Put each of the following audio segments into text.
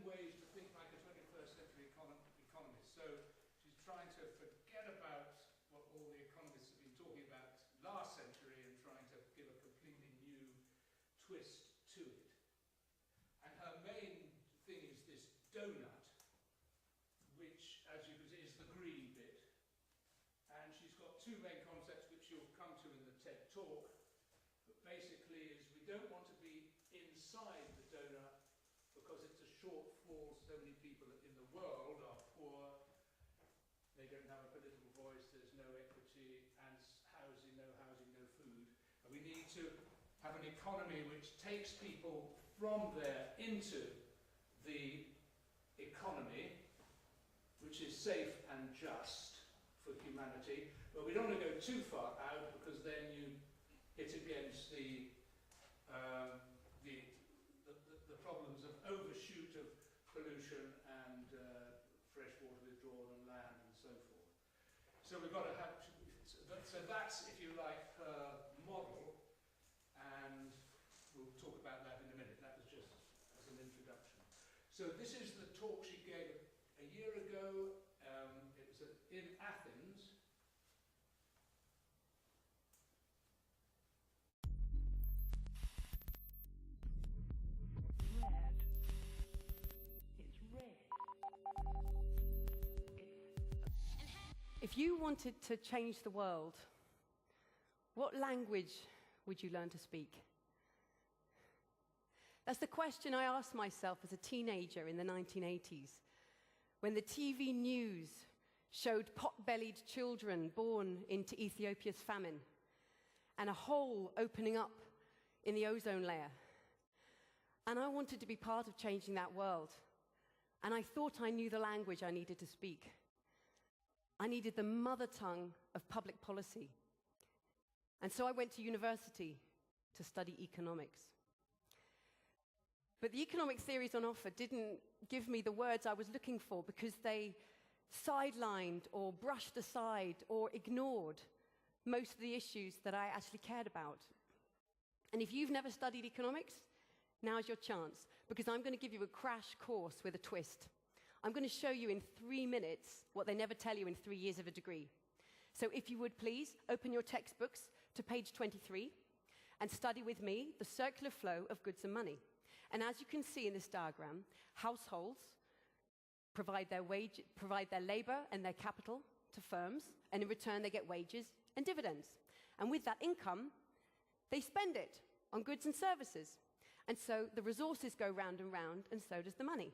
ways to think like a 21st century economist. So she's trying to forget about what all the economists have been talking about last century and trying to give a completely new twist to it. And her main thing is this donut, which, as you can see, is the greedy bit. And she's got two main concepts which you'll come to in the TED talk. But basically is we don't want to be inside the donut because it's a shortfall. So many people in the world are poor. They don't have a political voice. There's no equity and housing, no food. And we need to have an economy which takes people from there into the economy, which is safe and just for humanity. But we don't want to go too far out because then you hit against the problems of overshoot of pollution and freshwater withdrawal on land and so forth. So we've got to have, so that's, if you like, her model, and we'll talk about that in a minute. That was just as an introduction. So this is the talk she gave a year ago. It was in Athens. If you wanted to change the world, what language would you learn to speak? That's the question I asked myself as a teenager in the 1980s, when the TV news showed pot-bellied children born into Ethiopia's famine and a hole opening up in the ozone layer. And I wanted to be part of changing that world. And I thought I knew the language I needed to speak. I needed the mother tongue of public policy. And so I went to university to study economics. But the economic theories on offer didn't give me the words I was looking for because they sidelined or brushed aside or ignored most of the issues that I actually cared about. And if you've never studied economics, now's your chance, because I'm going to give you a crash course with a twist. I'm going to show you in 3 minutes what they never tell you in 3 years of a degree. So if you would please, open your textbooks to page 23 and study with me the circular flow of goods and money. And as you can see in this diagram, households provide their labor and their capital to firms, and in return they get wages and dividends. And with that income, they spend it on goods and services. And so the resources go round and round, and so does the money.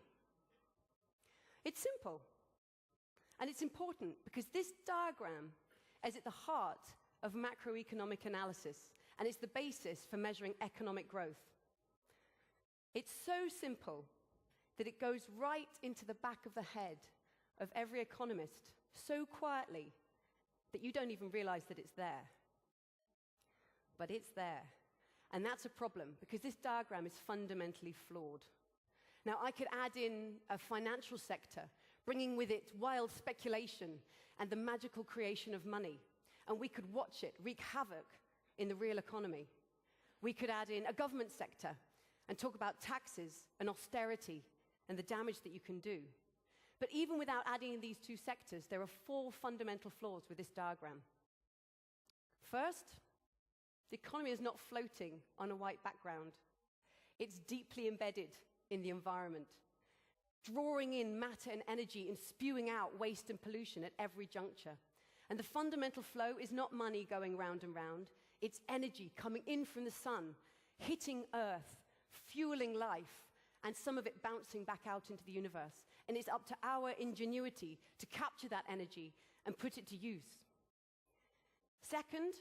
It's simple. And it's important because this diagram is at the heart of macroeconomic analysis, and it's the basis for measuring economic growth. It's so simple that it goes right into the back of the head of every economist so quietly that you don't even realize that it's there. But it's there. And that's a problem because this diagram is fundamentally flawed. Now, I could add in a financial sector, bringing with it wild speculation and the magical creation of money. And we could watch it wreak havoc in the real economy. We could add in a government sector and talk about taxes and austerity and the damage that you can do. But even without adding in these two sectors, there are 4 fundamental flaws with this diagram. First, the economy is not floating on a white background. It's deeply embedded in the environment, drawing in matter and energy and spewing out waste and pollution at every juncture. And the fundamental flow is not money going round and round. It's energy coming in from the sun, hitting Earth, fueling life, and some of it bouncing back out into the universe. And it's up to our ingenuity to capture that energy and put it to use. Second,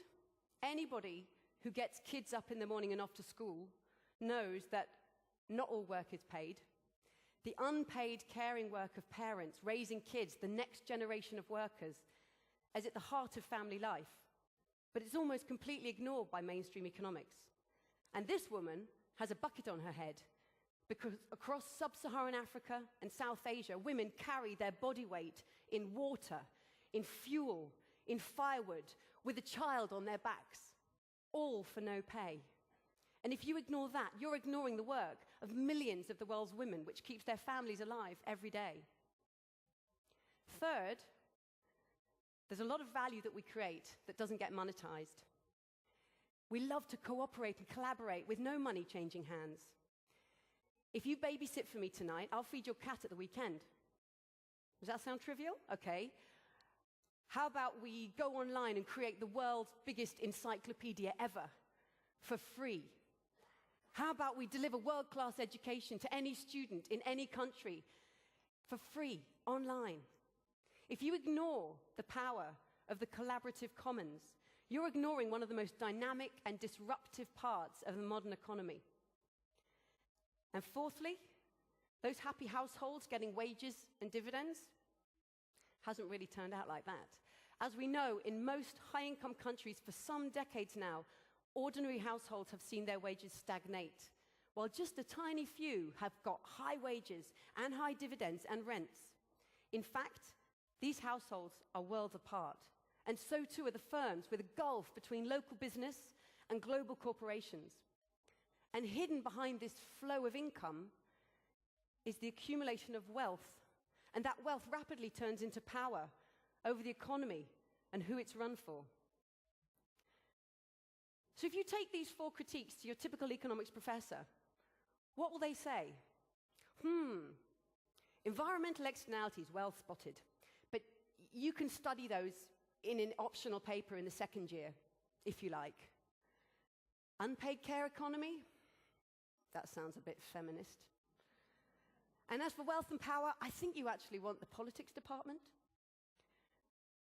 anybody who gets kids up in the morning and off to school knows that not all work is paid. The unpaid caring work of parents raising kids, the next generation of workers, is at the heart of family life. But it's almost completely ignored by mainstream economics. And this woman has a bucket on her head because across sub-Saharan Africa and South Asia, women carry their body weight in water, in fuel, in firewood, with a child on their backs, all for no pay. And if you ignore that, you're ignoring the work of millions of the world's women, which keeps their families alive every day. Third, there's a lot of value that we create that doesn't get monetized. We love to cooperate and collaborate with no money changing hands. If you babysit for me tonight, I'll feed your cat at the weekend. Does that sound trivial? Okay. How about we go online and create the world's biggest encyclopedia ever for free? How about we deliver world-class education to any student in any country for free, online? If you ignore the power of the collaborative commons, you're ignoring one of the most dynamic and disruptive parts of the modern economy. And fourthly, those happy households getting wages and dividends hasn't really turned out like that. As we know, in most high-income countries for some decades now, ordinary households have seen their wages stagnate, while just a tiny few have got high wages and high dividends and rents. In fact, these households are worlds apart, and so too are the firms, with a gulf between local business and global corporations. And hidden behind this flow of income is the accumulation of wealth, and that wealth rapidly turns into power over the economy and who it's run for. So if you take these 4 critiques to your typical economics professor, what will they say? Environmental externalities, well spotted. But you can study those in an optional paper in the second year, if you like. Unpaid care economy? That sounds a bit feminist. And as for wealth and power, I think you actually want the politics department.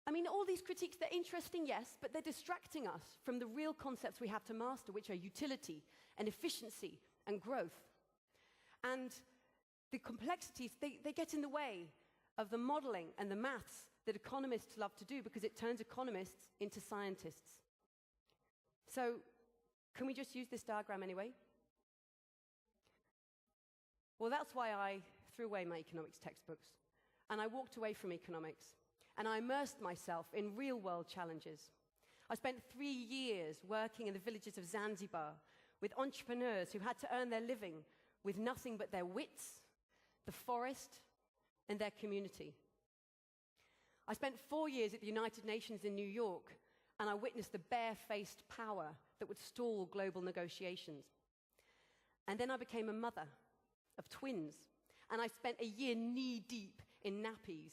I mean, all these critiques, they're interesting, yes, but they're distracting us from the real concepts we have to master, which are utility and efficiency and growth. And the complexities, they get in the way of the modeling and the maths that economists love to do, because it turns economists into scientists. So, can we just use this diagram anyway? Well, that's why I threw away my economics textbooks, and I walked away from economics, and I immersed myself in real-world challenges. I spent 3 years working in the villages of Zanzibar with entrepreneurs who had to earn their living with nothing but their wits, the forest, and their community. I spent 4 years at the United Nations in New York, and I witnessed the bare-faced power that would stall global negotiations. And then I became a mother of twins, and I spent a year knee-deep in nappies,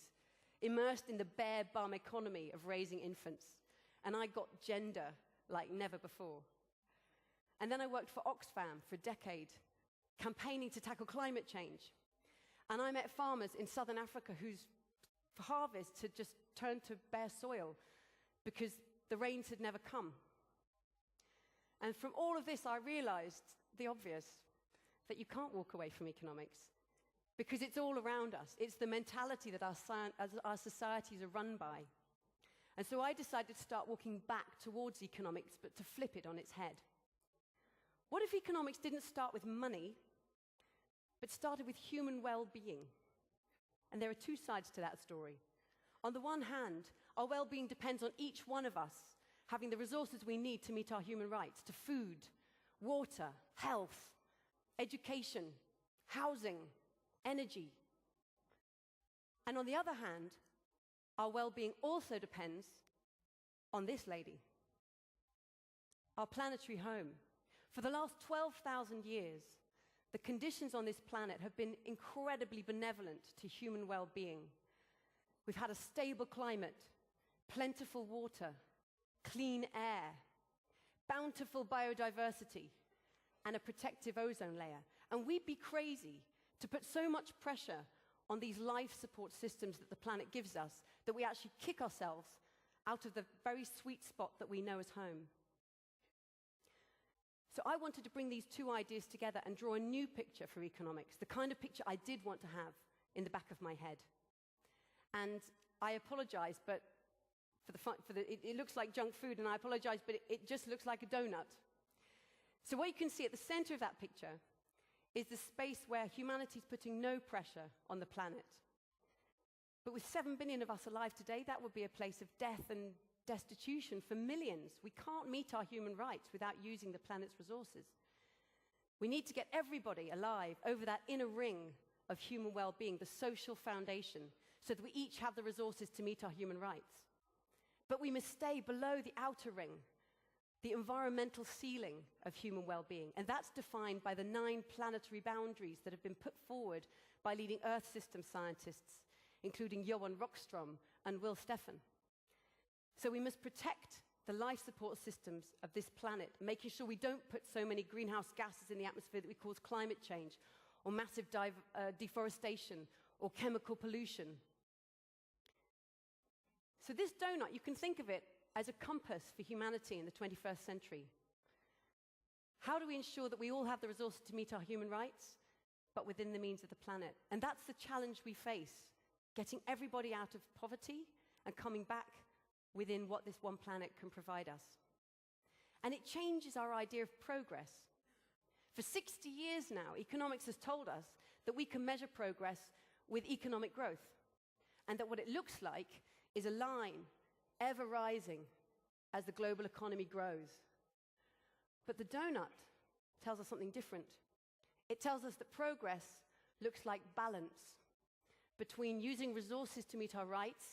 immersed in the bare bum economy of raising infants, and I got gender like never before. And then I worked for Oxfam for a decade, campaigning to tackle climate change. And I met farmers in southern Africa whose harvests had just turned to bare soil because the rains had never come. And from all of this, I realized the obvious, that you can't walk away from economics, because it's all around us. It's the mentality that our societies are run by. And so I decided to start walking back towards economics, but to flip it on its head. What if economics didn't start with money, but started with human well-being? And there are 2 sides to that story. On the one hand, our well-being depends on each one of us having the resources we need to meet our human rights to food, water, health, education, housing, energy. And on the other hand, our well-being also depends on this lady, our planetary home. For the last 12,000 years, the conditions on this planet have been incredibly benevolent to human well-being. We've had a stable climate, plentiful water, clean air, bountiful biodiversity, and a protective ozone layer. And we'd be crazy to put so much pressure on these life support systems that the planet gives us that we actually kick ourselves out of the very sweet spot that we know as home. So I wanted to bring these 2 ideas together and draw a new picture for economics, the kind of picture I did want to have in the back of my head. And I apologize, but it looks like junk food, and I apologize, but it just looks like a donut. So what you can see at the center of that picture is the space where humanity is putting no pressure on the planet. But with 7 billion of us alive today, that would be a place of death and destitution for millions. We can't meet our human rights without using the planet's resources. We need to get everybody alive over that inner ring of human well-being, the social foundation, so that we each have the resources to meet our human rights. But we must stay below the outer ring, the environmental ceiling of human well-being, and that's defined by the 9 planetary boundaries that have been put forward by leading Earth system scientists, including Johan Rockström and Will Stephan. So we must protect the life support systems of this planet, making sure we don't put so many greenhouse gases in the atmosphere that we cause climate change, or massive deforestation, or chemical pollution. So this donut, you can think of it as a compass for humanity in the 21st century. How do we ensure that we all have the resources to meet our human rights, but within the means of the planet? And that's the challenge we face, getting everybody out of poverty and coming back within what this one planet can provide us. And it changes our idea of progress. For 60 years now, economics has told us that we can measure progress with economic growth, and that what it looks like is a line ever rising as the global economy grows. But the donut tells us something different. It tells us that progress looks like balance between using resources to meet our rights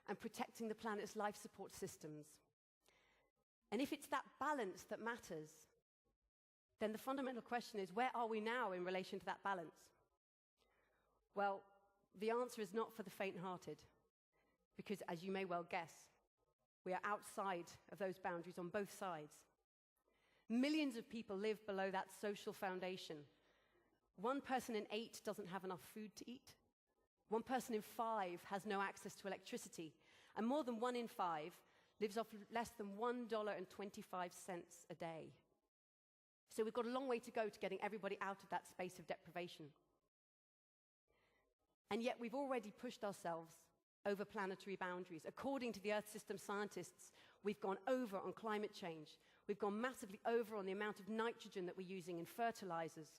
and protecting the planet's life support systems. And if it's that balance that matters, then the fundamental question is, where are we now in relation to that balance? Well, the answer is not for the faint-hearted, because as you may well guess, we are outside of those boundaries on both sides. Millions of people live below that social foundation. 1 person in 8 doesn't have enough food to eat. 1 person in 5 has no access to electricity. And more than 1 in 5 lives off less than $1.25 a day. So we've got a long way to go to getting everybody out of that space of deprivation. And yet we've already pushed ourselves over planetary boundaries. According to the Earth system scientists, we've gone over on climate change. We've gone massively over on the amount of nitrogen that we're using in fertilizers,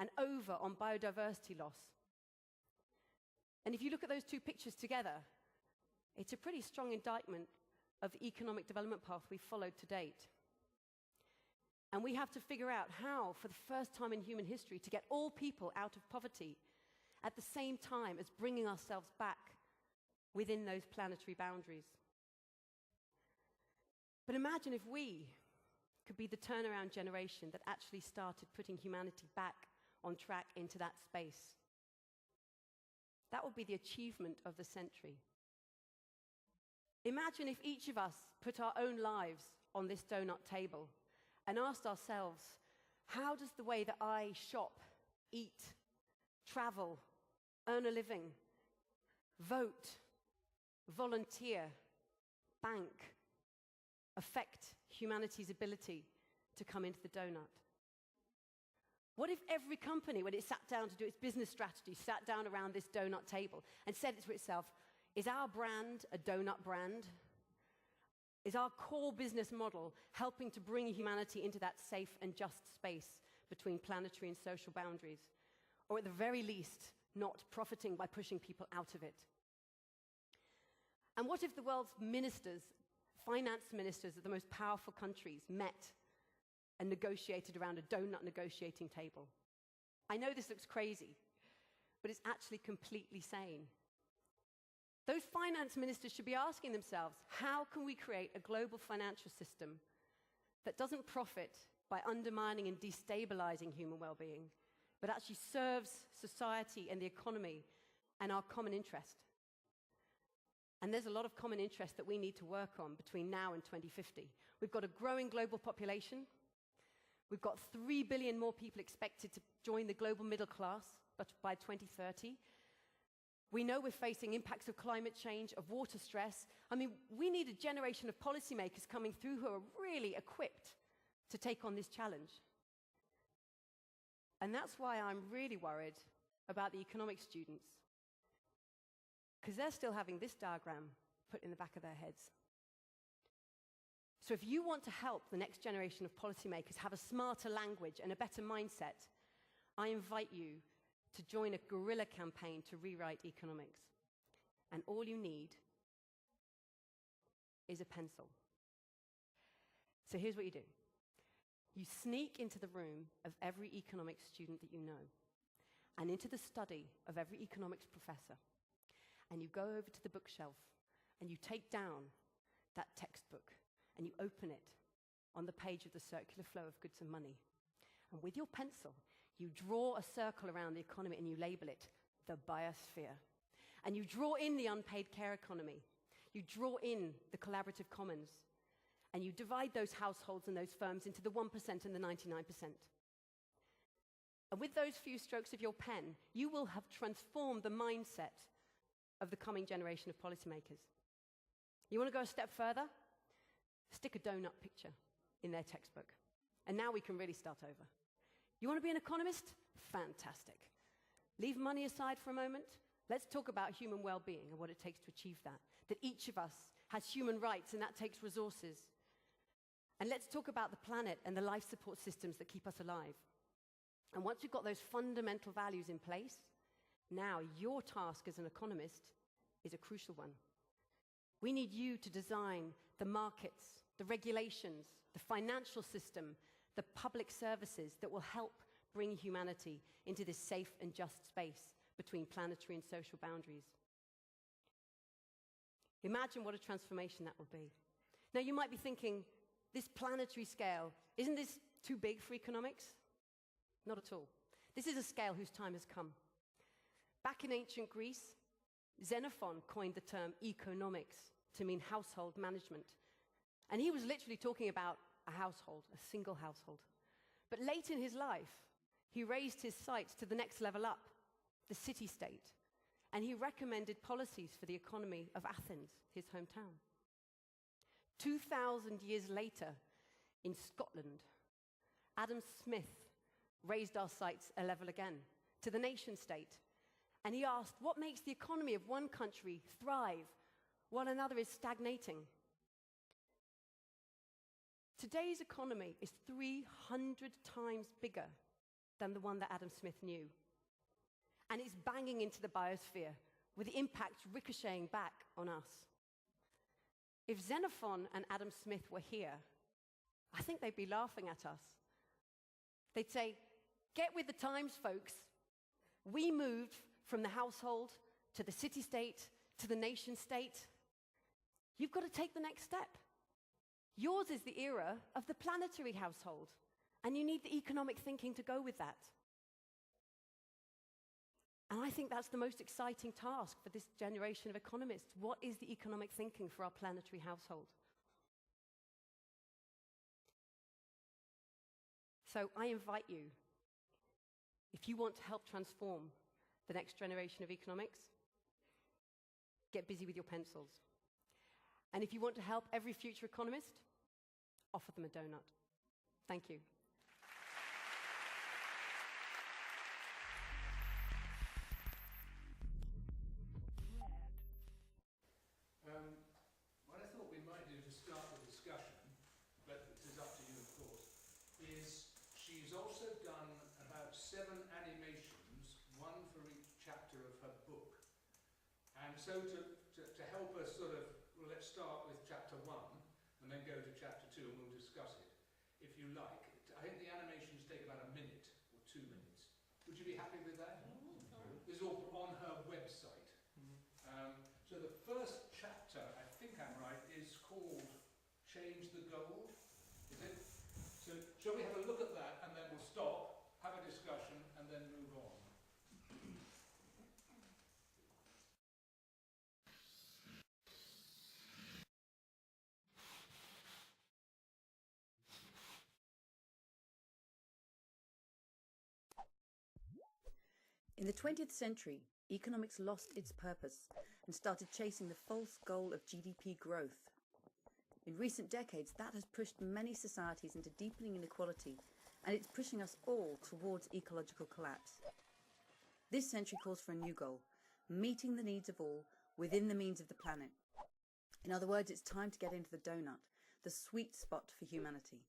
and over on biodiversity loss. And if you look at those 2 pictures together, it's a pretty strong indictment of the economic development path we've followed to date. And we have to figure out how, for the first time in human history, to get all people out of poverty at the same time as bringing ourselves back within those planetary boundaries. But imagine if we could be the turnaround generation that actually started putting humanity back on track into that space. That would be the achievement of the century. Imagine if each of us put our own lives on this donut table and asked ourselves, how does the way that I shop, eat, travel, earn a living, vote, volunteer, bank, affect humanity's ability to come into the donut? What if every company, when it sat down to do its business strategy, sat down around this donut table and said to itself, is our brand a donut brand? Is our core business model helping to bring humanity into that safe and just space between planetary and social boundaries? Or at the very least, not profiting by pushing people out of it? And what if the world's ministers, finance ministers of the most powerful countries met and negotiated around a donut negotiating table? I know this looks crazy, but it's actually completely sane. Those finance ministers should be asking themselves, how can we create a global financial system that doesn't profit by undermining and destabilizing human well-being, but actually serves society and the economy and our common interest? And there's a lot of common interest that we need to work on between now and 2050. We've got a growing global population. We've got 3 billion more people expected to join the global middle class by 2030. We know we're facing impacts of climate change, of water stress. I mean, we need a generation of policymakers coming through who are really equipped to take on this challenge. And that's why I'm really worried about the economics students, because they're still having this diagram put in the back of their heads. So if you want to help the next generation of policymakers have a smarter language and a better mindset, I invite you to join a guerrilla campaign to rewrite economics. And all you need is a pencil. So here's what you do. You sneak into the room of every economics student that you know, and into the study of every economics professor, and you go over to the bookshelf, and you take down that textbook, and you open it on the page of the circular flow of goods and money. And with your pencil, you draw a circle around the economy, and you label it the biosphere. And you draw in the unpaid care economy. You draw in the collaborative commons. And you divide those households and those firms into the 1% and the 99%. And with those few strokes of your pen, you will have transformed the mindset of the coming generation of policymakers. You want to go a step further? Stick a donut picture in their textbook. And now we can really start over. You want to be an economist? Fantastic. Leave money aside for a moment. Let's talk about human well-being and what it takes to achieve that. That each of us has human rights, and that takes resources. And let's talk about the planet and the life support systems that keep us alive. And once you've got those fundamental values in place, now your task as an economist is a crucial one. We need you to design the markets, the regulations, the financial system, the public services that will help bring humanity into this safe and just space between planetary and social boundaries. Imagine what a transformation that would be. Now, you might be thinking, this planetary scale, isn't this too big for economics? Not at all. This is a scale whose time has come. Back in ancient Greece, Xenophon coined the term economics to mean household management. And he was literally talking about a household, a single household. But late in his life, he raised his sights to the next level up, the city-state. And he recommended policies for the economy of Athens, his hometown. 2,000 years later, in Scotland, Adam Smith raised our sights a level again, to the nation-state. And he asked, what makes the economy of one country thrive while another is stagnating? Today's economy is 300 times bigger than the one that Adam Smith knew. And it's banging into the biosphere, with the impacts ricocheting back on us. If Xenophon and Adam Smith were here, I think they'd be laughing at us. They'd say, get with the times, folks. We moved from the household to the city-state to the nation-state. You've got to take the next step. Yours is the era of the planetary household, and you need the economic thinking to go with that. And I think that's the most exciting task for this generation of economists. What is the economic thinking for our planetary household? So I invite you, if you want to help transform the next generation of economics, get busy with your pencils. And if you want to help every future economist, offer them a donut. Thank you. What I thought we might do to start the discussion, but it is up to you, of course, is she's also done about 7 animations, one for each chapter of her book. And so to help us sort of, well, let's start with chapter 1 and then go to chapter 2 and we'll discuss it, if you like. I think the animations take about a minute or 2 minutes. Would you be happy with that? This is all on her website. So the first chapter, I think I'm right, is called Change the Gold. Is it? So shall we have a look at that and then we'll stop, have a discussion and then move on. In the 20th century, economics lost its purpose and started chasing the false goal of GDP growth. In recent decades, that has pushed many societies into deepening inequality, and it's pushing us all towards ecological collapse. This century calls for a new goal, meeting the needs of all within the means of the planet. In other words, it's time to get into the donut, the sweet spot for humanity.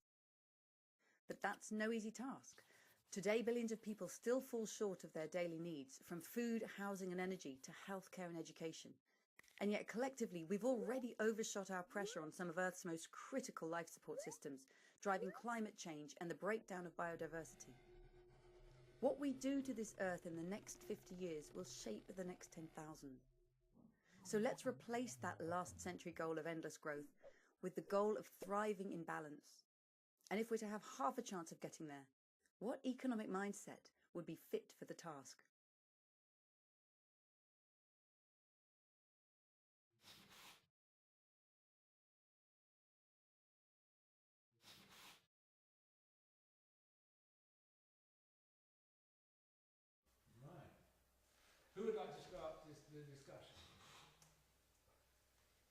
But that's no easy task. Today, billions of people still fall short of their daily needs, from food, housing and energy to healthcare and education. And yet collectively, we've already overshot our pressure on some of Earth's most critical life support systems, driving climate change and the breakdown of biodiversity. What we do to this earth in the next 50 years will shape the next 10,000. So let's replace that last century goal of endless growth with the goal of thriving in balance. And if we're to have half a chance of getting there, what economic mindset would be fit for the task? Right. Who would like to start the discussion?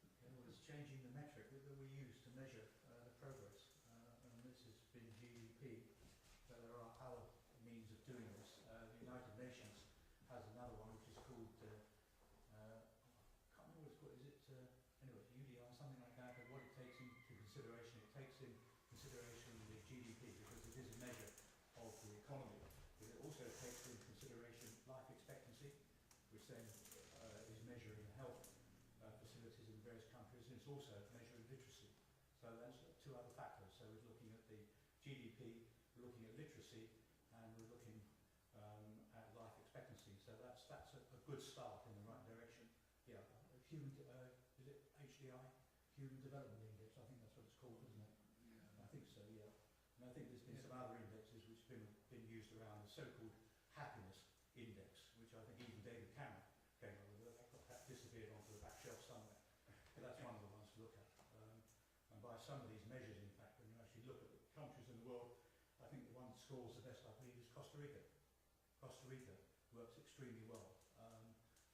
Okay, well, it's changing the metric that we use to measure the progress, and this has been GDP, but there are other means of doing this. The United Nations has another one which is called, I can't remember what it's called, is it, anyway, UDI, something like that, but what it takes into consideration, it takes in consideration the GDP because it is a measure of the economy, but it also takes in consideration life expectancy, which then is measuring health facilities in various countries, and it's also measuring literacy. So that's two other factors. So we're looking at the GDP, we're looking at literacy, and we're looking at life expectancy. So that's a good start in the right direction. Yeah, human, is it HDI? Human Development Index, I think that's what it's called, isn't it? Yeah. I think so, yeah. And I think there's been some other indexes which have been used around, the so-called happiness index, which I think even David Cameron came up with. That disappeared onto the back shelf somewhere. But that's one of the ones to look at. And by some of these measures, in fact, when you actually look at the countries in the world, I think the one that scores the best, I believe, is Costa Rica. Costa Rica works extremely well.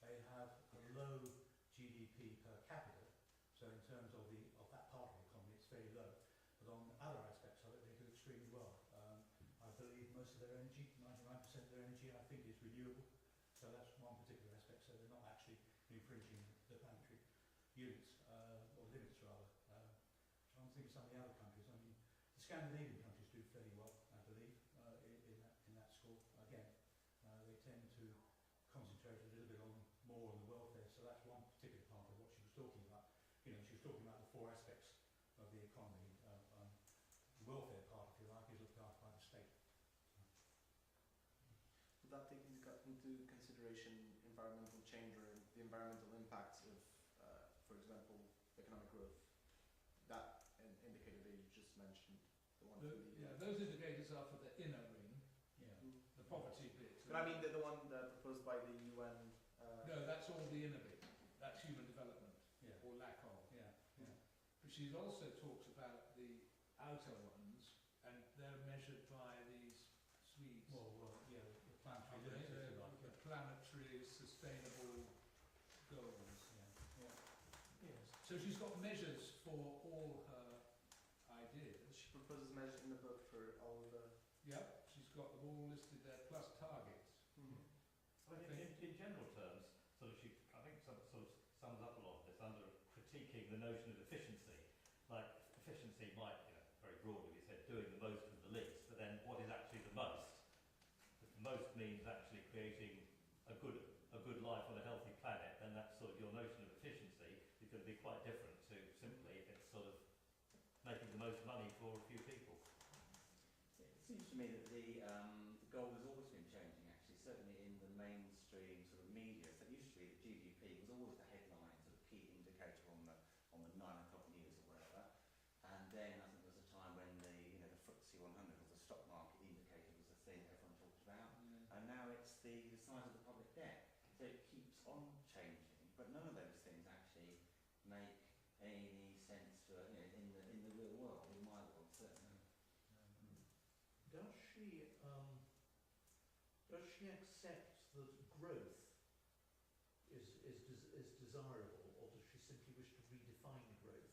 They have a low GDP per capita, so in terms of that part of the economy, it's very low. But on other aspects of it, they do extremely well. I believe most of their energy, 99% of their energy, I think, is renewable. So that's one particular aspect. So they're not actually infringing the planetary units, or limits rather. Trying to think of some of the other countries. I mean, the Scandinavian countries do fairly well, I believe, in that score. Again, they tend to concentrate a little bit more on the welfare. So that's one particular part of what she was talking about. You know, she was talking about the four aspects of the economy. The welfare part, if you like, is looked after by the state. Would that take into consideration environmental change or the environmental impacts of, for example, economic growth? That indicator that you just mentioned, the one. Those indicators are for the inner ring, Yeah. the poverty bit. But I mean the one proposed by the UN. No, that's all the inner bit. That's human development, Yeah. or lack of. Yeah. Yeah. But she also talks about the outer ones, and they're measured by these Swedes. Well, yeah, the planetary The limits, if you like. the planetary sustainable goals. Yeah. Yes. So she's got measures for all her ideas. She proposes measures in the book for all of the. Yep, she's got them all listed there, plus targets. Well, in general terms, sort of I think sort of sums up a lot of this under critiquing the notion of efficiency. Like, efficiency might, very broadly be said, doing the most with the least, but then what is actually the most? If the most means actually creating a good life on a healthy planet, then that's sort of your notion of efficiency is going to be quite different to simply it's sort of making the most money for a few people. It seems to me that the goal has always been changing, actually, certainly in the mainstream sort of media. So it used to be that GDP was always the headline sort of key indicator on the 9 o'clock news or whatever. And then I think there was a time when the FTSE 100 or the stock market indicator was the thing everyone talked about. And now it's the size of the public debt. So it keeps on changing, but none of those things actually make any sense to in the real world, in my world certainly. Does she accept that growth is desirable, or does she simply wish to redefine growth?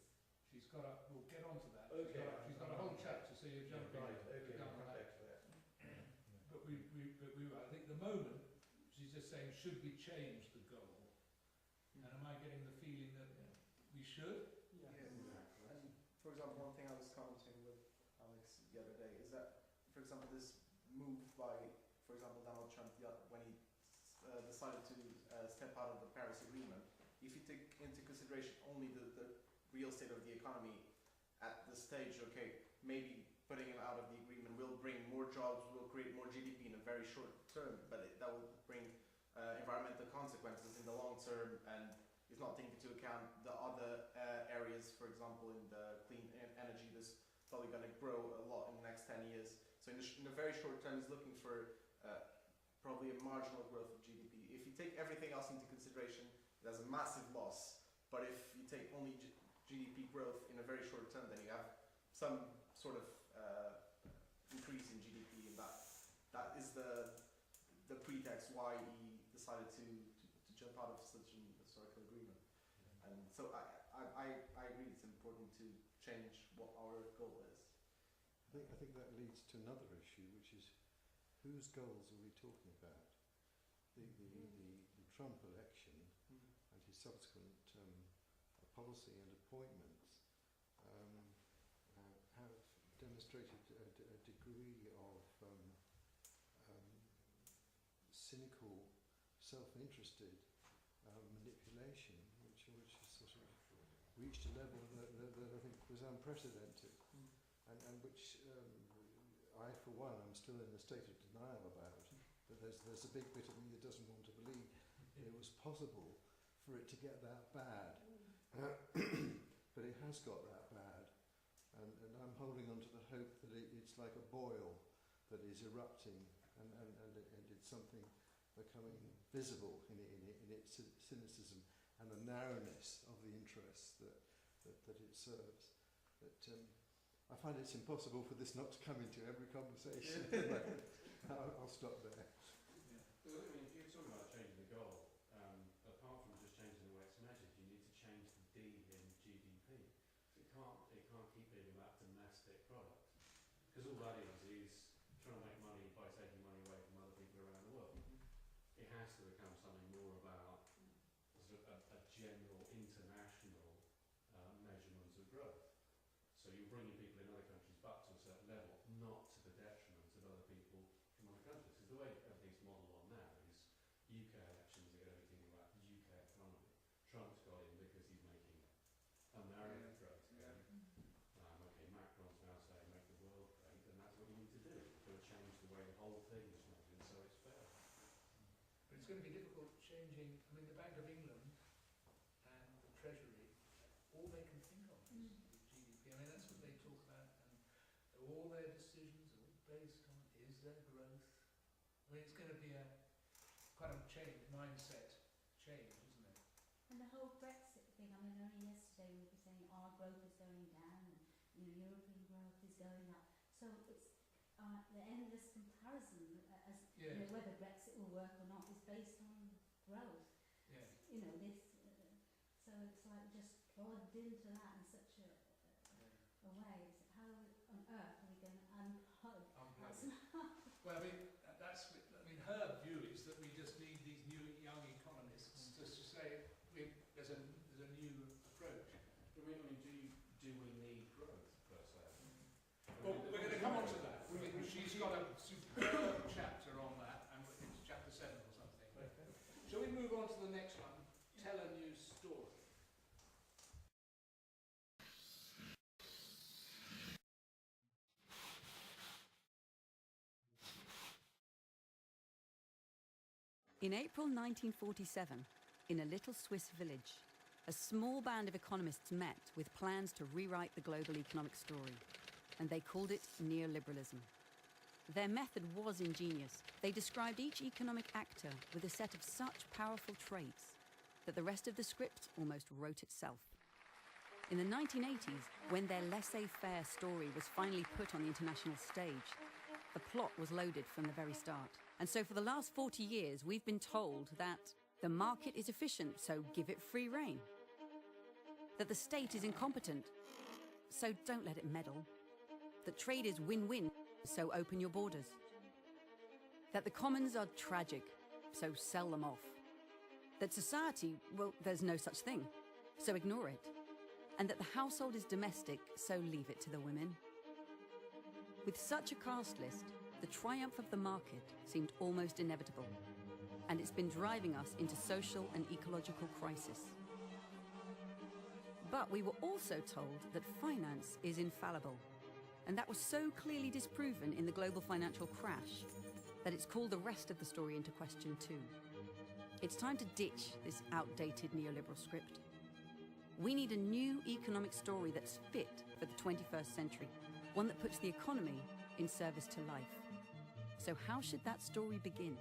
She's got a, we'll get on to that. Okay. She's got a whole chapter, so you're jumping Right, okay, down I'll come that. back to that. But I think the moment, she's just saying, should we change the goal? And am I getting the feeling that we should? Yeah. And for example, one thing I was commenting with Alex the other day is that, for example, this move by, for example, Donald Trump when he decided to step out of the Paris Agreement, if you take into consideration only the real state of the economy at the stage, okay, maybe putting him out of the agreement will bring more jobs, will create more GDP in a very short term, but that will bring environmental consequences in the long term, and is not taking into account the other areas. For example, in the clean energy, this is probably going to grow a lot in the next 10 years. So in the very short term, is looking for probably a marginal growth of GDP. If you take everything else into consideration, it has a massive loss. But if you take only GDP growth in a very short term, then you have some sort of increase in GDP, and that is the pretext why he decided to jump out of such an historical agreement. And so I agree, it's important to change what our goal is. I think that leads to another issue, which is whose goals are we talking about? The Trump election and his subsequent policy and appointments have demonstrated a degree of cynical, self-interested manipulation, which has sort of reached a level that I think was unprecedented, and which I, for one, am still in a state of denial about. That there's a big bit of me that doesn't want to believe it was possible for it to get that bad. But it has got that bad, and I'm holding on to the hope that it's like a boil that is erupting, and it's something becoming visible in its cynicism and the narrowness of the interests that it serves. But I find it's impossible for this not to come into every conversation. I'll stop there. Yeah. Well, I mean, if you're talking about changing the goal, apart from just changing the way it's measured, you need to change the D in GDP. It can't keep being about domestic product, because all that is trying to make money by taking money away from other people around the world. It has to become something more about sort of a general international measurement of growth. So you're bringing people in other countries back to a certain level, not to the detriment of other people from other countries. Because the way everything's modelled on now is UK elections are going to be thinking about UK economy. Trump's got in because he's making America great again. Okay, Macron's now saying make the world great, and that's what you need to do. You've got to change the way the whole thing is measured so it's fair. But it's going to be difficult changing. I mean, the Bank of England and the Treasury, all they can think of is GDP. I mean, that's what they talk about, and all their decisions are based on, is there growth? I mean, it's going to be a kind of mindset change, isn't it? And the whole Brexit thing, I mean, only yesterday we were saying our growth is going down, and European growth is going up. So it's the endless comparison as whether Brexit will work or not is based on growth. Yeah. This. So it's like just plugged into that in such a way. So how on earth are we going to unplug? Well, I mean, her view is that we just need these new young economists just to say there's a new approach. But I mean, do we need growth per se? Well, we're going to come on to that. She's got a superb chapter on that, and it's chapter 7 or something. Okay. Shall we move on to the next one? Tell a new story. In April 1947, in a little Swiss village, a small band of economists met with plans to rewrite the global economic story, and they called it neoliberalism. Their method was ingenious. They described each economic actor with a set of such powerful traits that the rest of the script almost wrote itself. In the 1980s, when their laissez-faire story was finally put on the international stage, the plot was loaded from the very start. And so for the last 40 years, we've been told that the market is efficient, so give it free rein. That the state is incompetent, so don't let it meddle. That trade is win-win, so open your borders. That the commons are tragic, so sell them off. That society, well, there's no such thing, so ignore it. And that the household is domestic, so leave it to the women. With such a cast list, the triumph of the market seemed almost inevitable, and it's been driving us into social and ecological crisis. But we were also told that finance is infallible, And that was so clearly disproven in the global financial crash that it's called the rest of the story into question too. It's time to ditch this outdated neoliberal script. We need a new economic story that's fit for the 21st century, one that puts the economy in service to life. So how should that story begin?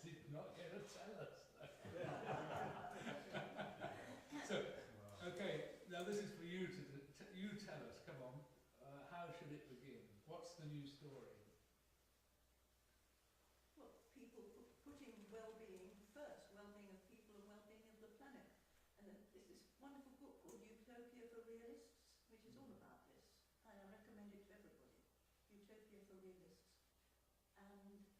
She's not going to tell us. So, okay, now this is for you to you tell us. Come on, how should it begin? What's the new story? Well, people putting well-being first, well-being of people and well-being of the planet. And there's this wonderful book called Utopia for Realists, which is all about this. And I recommend it to everybody. Utopia for Realists. And it's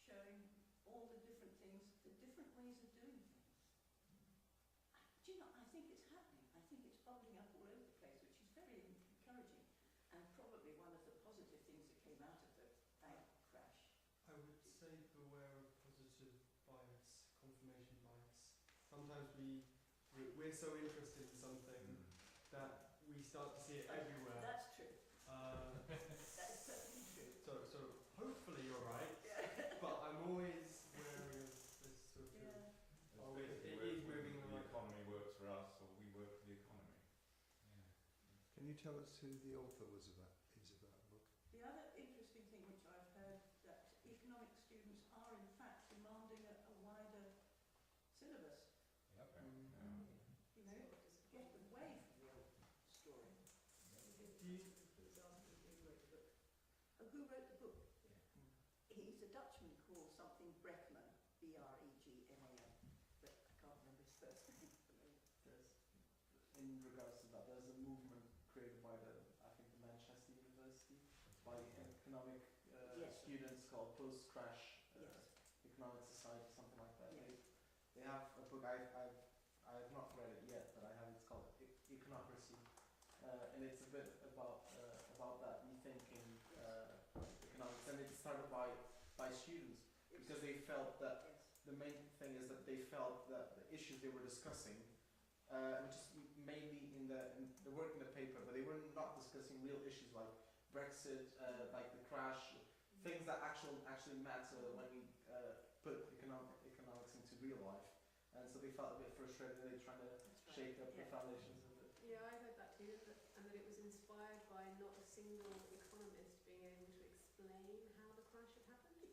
showing all the different things, the different ways of doing things. Do you know, I think it's happening. I think it's bubbling up all over the place, which is very encouraging, and probably one of the positive things that came out of the bank crash. I would say beware of positive bias, confirmation bias. Sometimes we're so interested in something that we start to see it everywhere. That's true. That is certainly true. So hopefully you're right, but I'm always wary of this sort of. Yeah. It is moving in the The right. economy works for us, or we work for the economy. Can you tell us who the author is of that book? The other interesting thing which I've heard, that economic students are in fact demanding a wider syllabus. Okay. You know, get away from the old story. Who wrote the book? He's a Dutchman called something Bregman, B-R-E-G-M-A-N, but I can't remember his first name at the moment. In regards to that, there's a movement created by the Manchester University, by economic Yes. students called Post-Crash Yes. Economic Society, something like that. Yes. They have a book, I have not read it yet, but I have, it's called Econocracy, and it's a bit about that rethinking economics, and it started by students, because they felt that Yes. the main thing is that they felt that the issues they were discussing, which is mainly in the work in the paper, but they were not discussing real issues like Brexit, like the crash, things that actually matter when we put economics into real life. And so they felt a bit frustrated, and they're trying to shake up the foundations of it. Yeah, I heard that too, and that it was inspired by not a single economist being able to explain how the crash had happened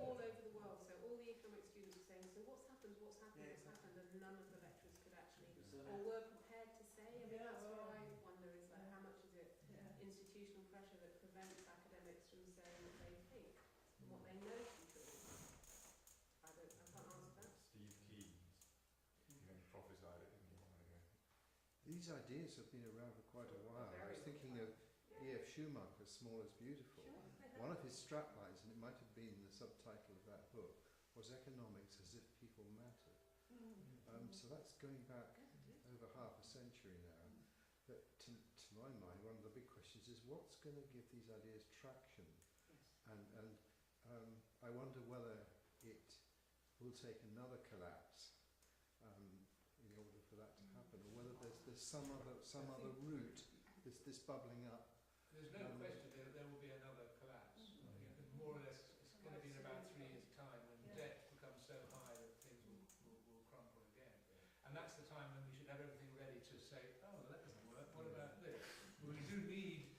all over the world. So all the economic students were saying, so what's happened, and none of the lecturers could actually, or were prepared to say. I mean, that's what I wonder, is like, how much is it institutional pressure that prevents academics from saying what they think and what they know to be true? I can't answer that. Steve Keynes, you prophesied it, didn't you, a while ago? These ideas have been around for quite a while. I was thinking of E.F. Schumacher's Small is Beautiful. One of his straplines, and it might have been the subtitle of that book, was Economics as if People Mattered. So that's going back over half a century now. But to my mind, one of the big questions is what's going to give these ideas traction? And I wonder whether it will take another collapse in order for that to happen, or whether there's some other route, this bubbling up. There's no question there will be another collapse. More or less, it's going to be in about 3 years' time when debt becomes so high that things will crumble again. And that's the time when we should have everything ready to say, oh, that doesn't work, what about this? We do need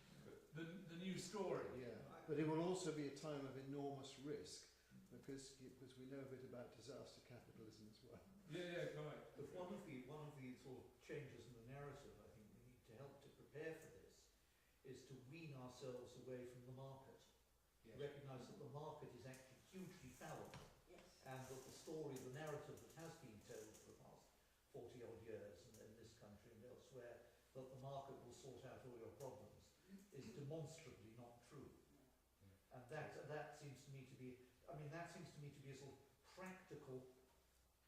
the new story. Yeah, but it will also be a time of enormous risk, because we know a bit about disaster capitalism as well. Yeah, right. But one of the sort of changes in the narrative I think we need to help to prepare for this is to wean ourselves away from the market. Yes. Recognise that the market is actually hugely fallible, Yes. and that the story, the narrative that has been told for the past 40 odd years in this country elsewhere that the market will sort out all your problems is demonstrably not true. And that seems to me to be, I mean, that seems to me to be a sort of practical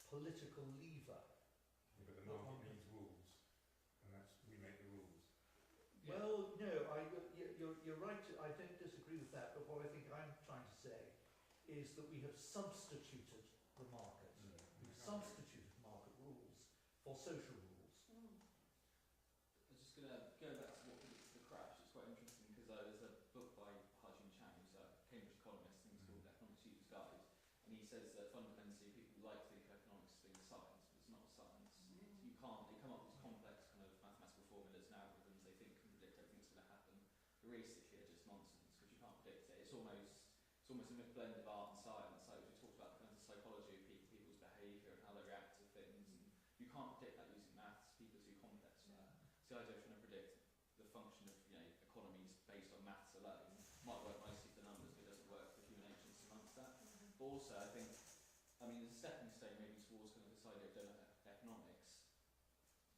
political lever. Yeah, but the market needs rules, and we make the rules. Yeah. Well, no, you're right. I don't disagree with that. But what I think I'm trying to say is that we have substituted the market. We've substituted market rules for social rules. I was just going to go back to what predicted the crash. It's quite interesting because there's a book by Ha-Joon Chang, who's a Cambridge economist, I think it's called Economics User's Guide, and he says that fundamentally people like to think of economics as being a science, but it's not a science. You can't, they come up with these complex kind of mathematical formulas and algorithms they think can predict everything that's going to happen. But realistically they're just nonsense because you can't predict it. It's almost a blend of art and science. Like we talked about the kinds of psychology of people's behaviour and how they react to things. And you can't predict that using maths. People are too complex for that. So the idea of trying to predict the function of economies based on maths alone might work mostly for numbers, but it doesn't work for human agents amongst that. But also, I think, there's a stepping stone maybe towards kind of this idea of Doughnut Economics.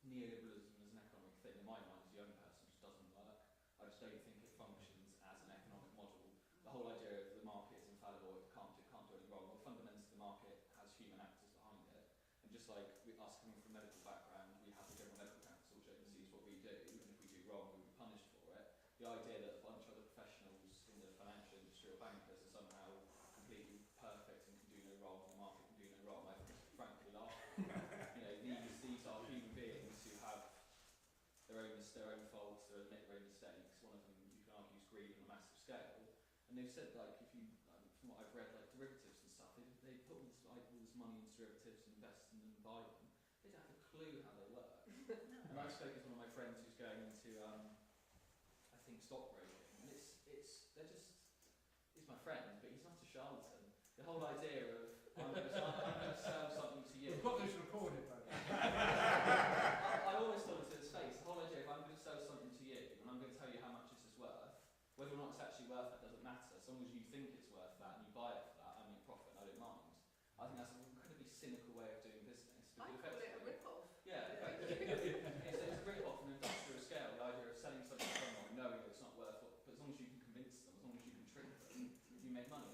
Neoliberalism as an economic thing, in my mind, as a young person, just doesn't work. I just don't think it functions as an economic model. The whole idea of the market is infallible, it can't do anything wrong. Well, fundamentally, the market has human actors behind it. And just like us coming from a medical background, we have the General Medical Council, which oversees what we do, and if we do wrong, we'll be punished for it. The idea that a bunch of other professionals in the financial industry or bankers are somehow completely perfect and can do no wrong, the market can do no wrong, I think it's frankly laughable. These are human beings who have their own faults, they admit their own mistakes. One of them, you can argue, is greed on a massive scale. And they've said, like, if you, from what I've read, like derivatives and stuff, they put all this money into derivatives and invest in them and buy them. They don't have a clue how they work. And I've spoken to one of my friends who's going into, I think, stockbroking, and he's my friend, but he's not a charlatan. The whole idea of, I'm going to sell something to you. We've got this recorded, by the way. I always thought it to his face. The whole idea of I'm going to sell something to you and I'm going to tell you how much this is worth, whether or not it's actually worth that doesn't matter. As long as you think it's worth that and you buy it for that, I make profit, I don't mind. I think that's an incredibly cynical way of doing business. I call it a rip-off. Yeah, it's a rip-off on an industrial scale. The idea of selling something to someone knowing that it's not worth it, but as long as you can convince them, as long as you can trick them, you make money.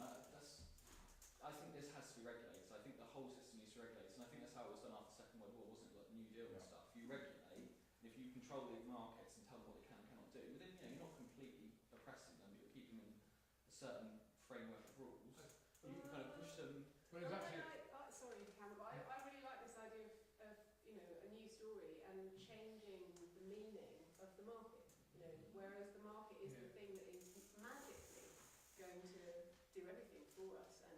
I think this has to be regulated. I think the whole system needs to regulate, and I think that's how it was done after the Second World War, wasn't it? Like the New Deal and stuff. You regulate, and if you control the markets and tell them what they can and cannot do, but then you're not completely oppressing them, but you're keeping them a certain framework of rules. But you can kind of push them. Well, it's actually. Sorry, Cameron, but I really like this idea of a new story and changing the meaning of the market. Whereas the market is the thing that is magically going to do everything for us, and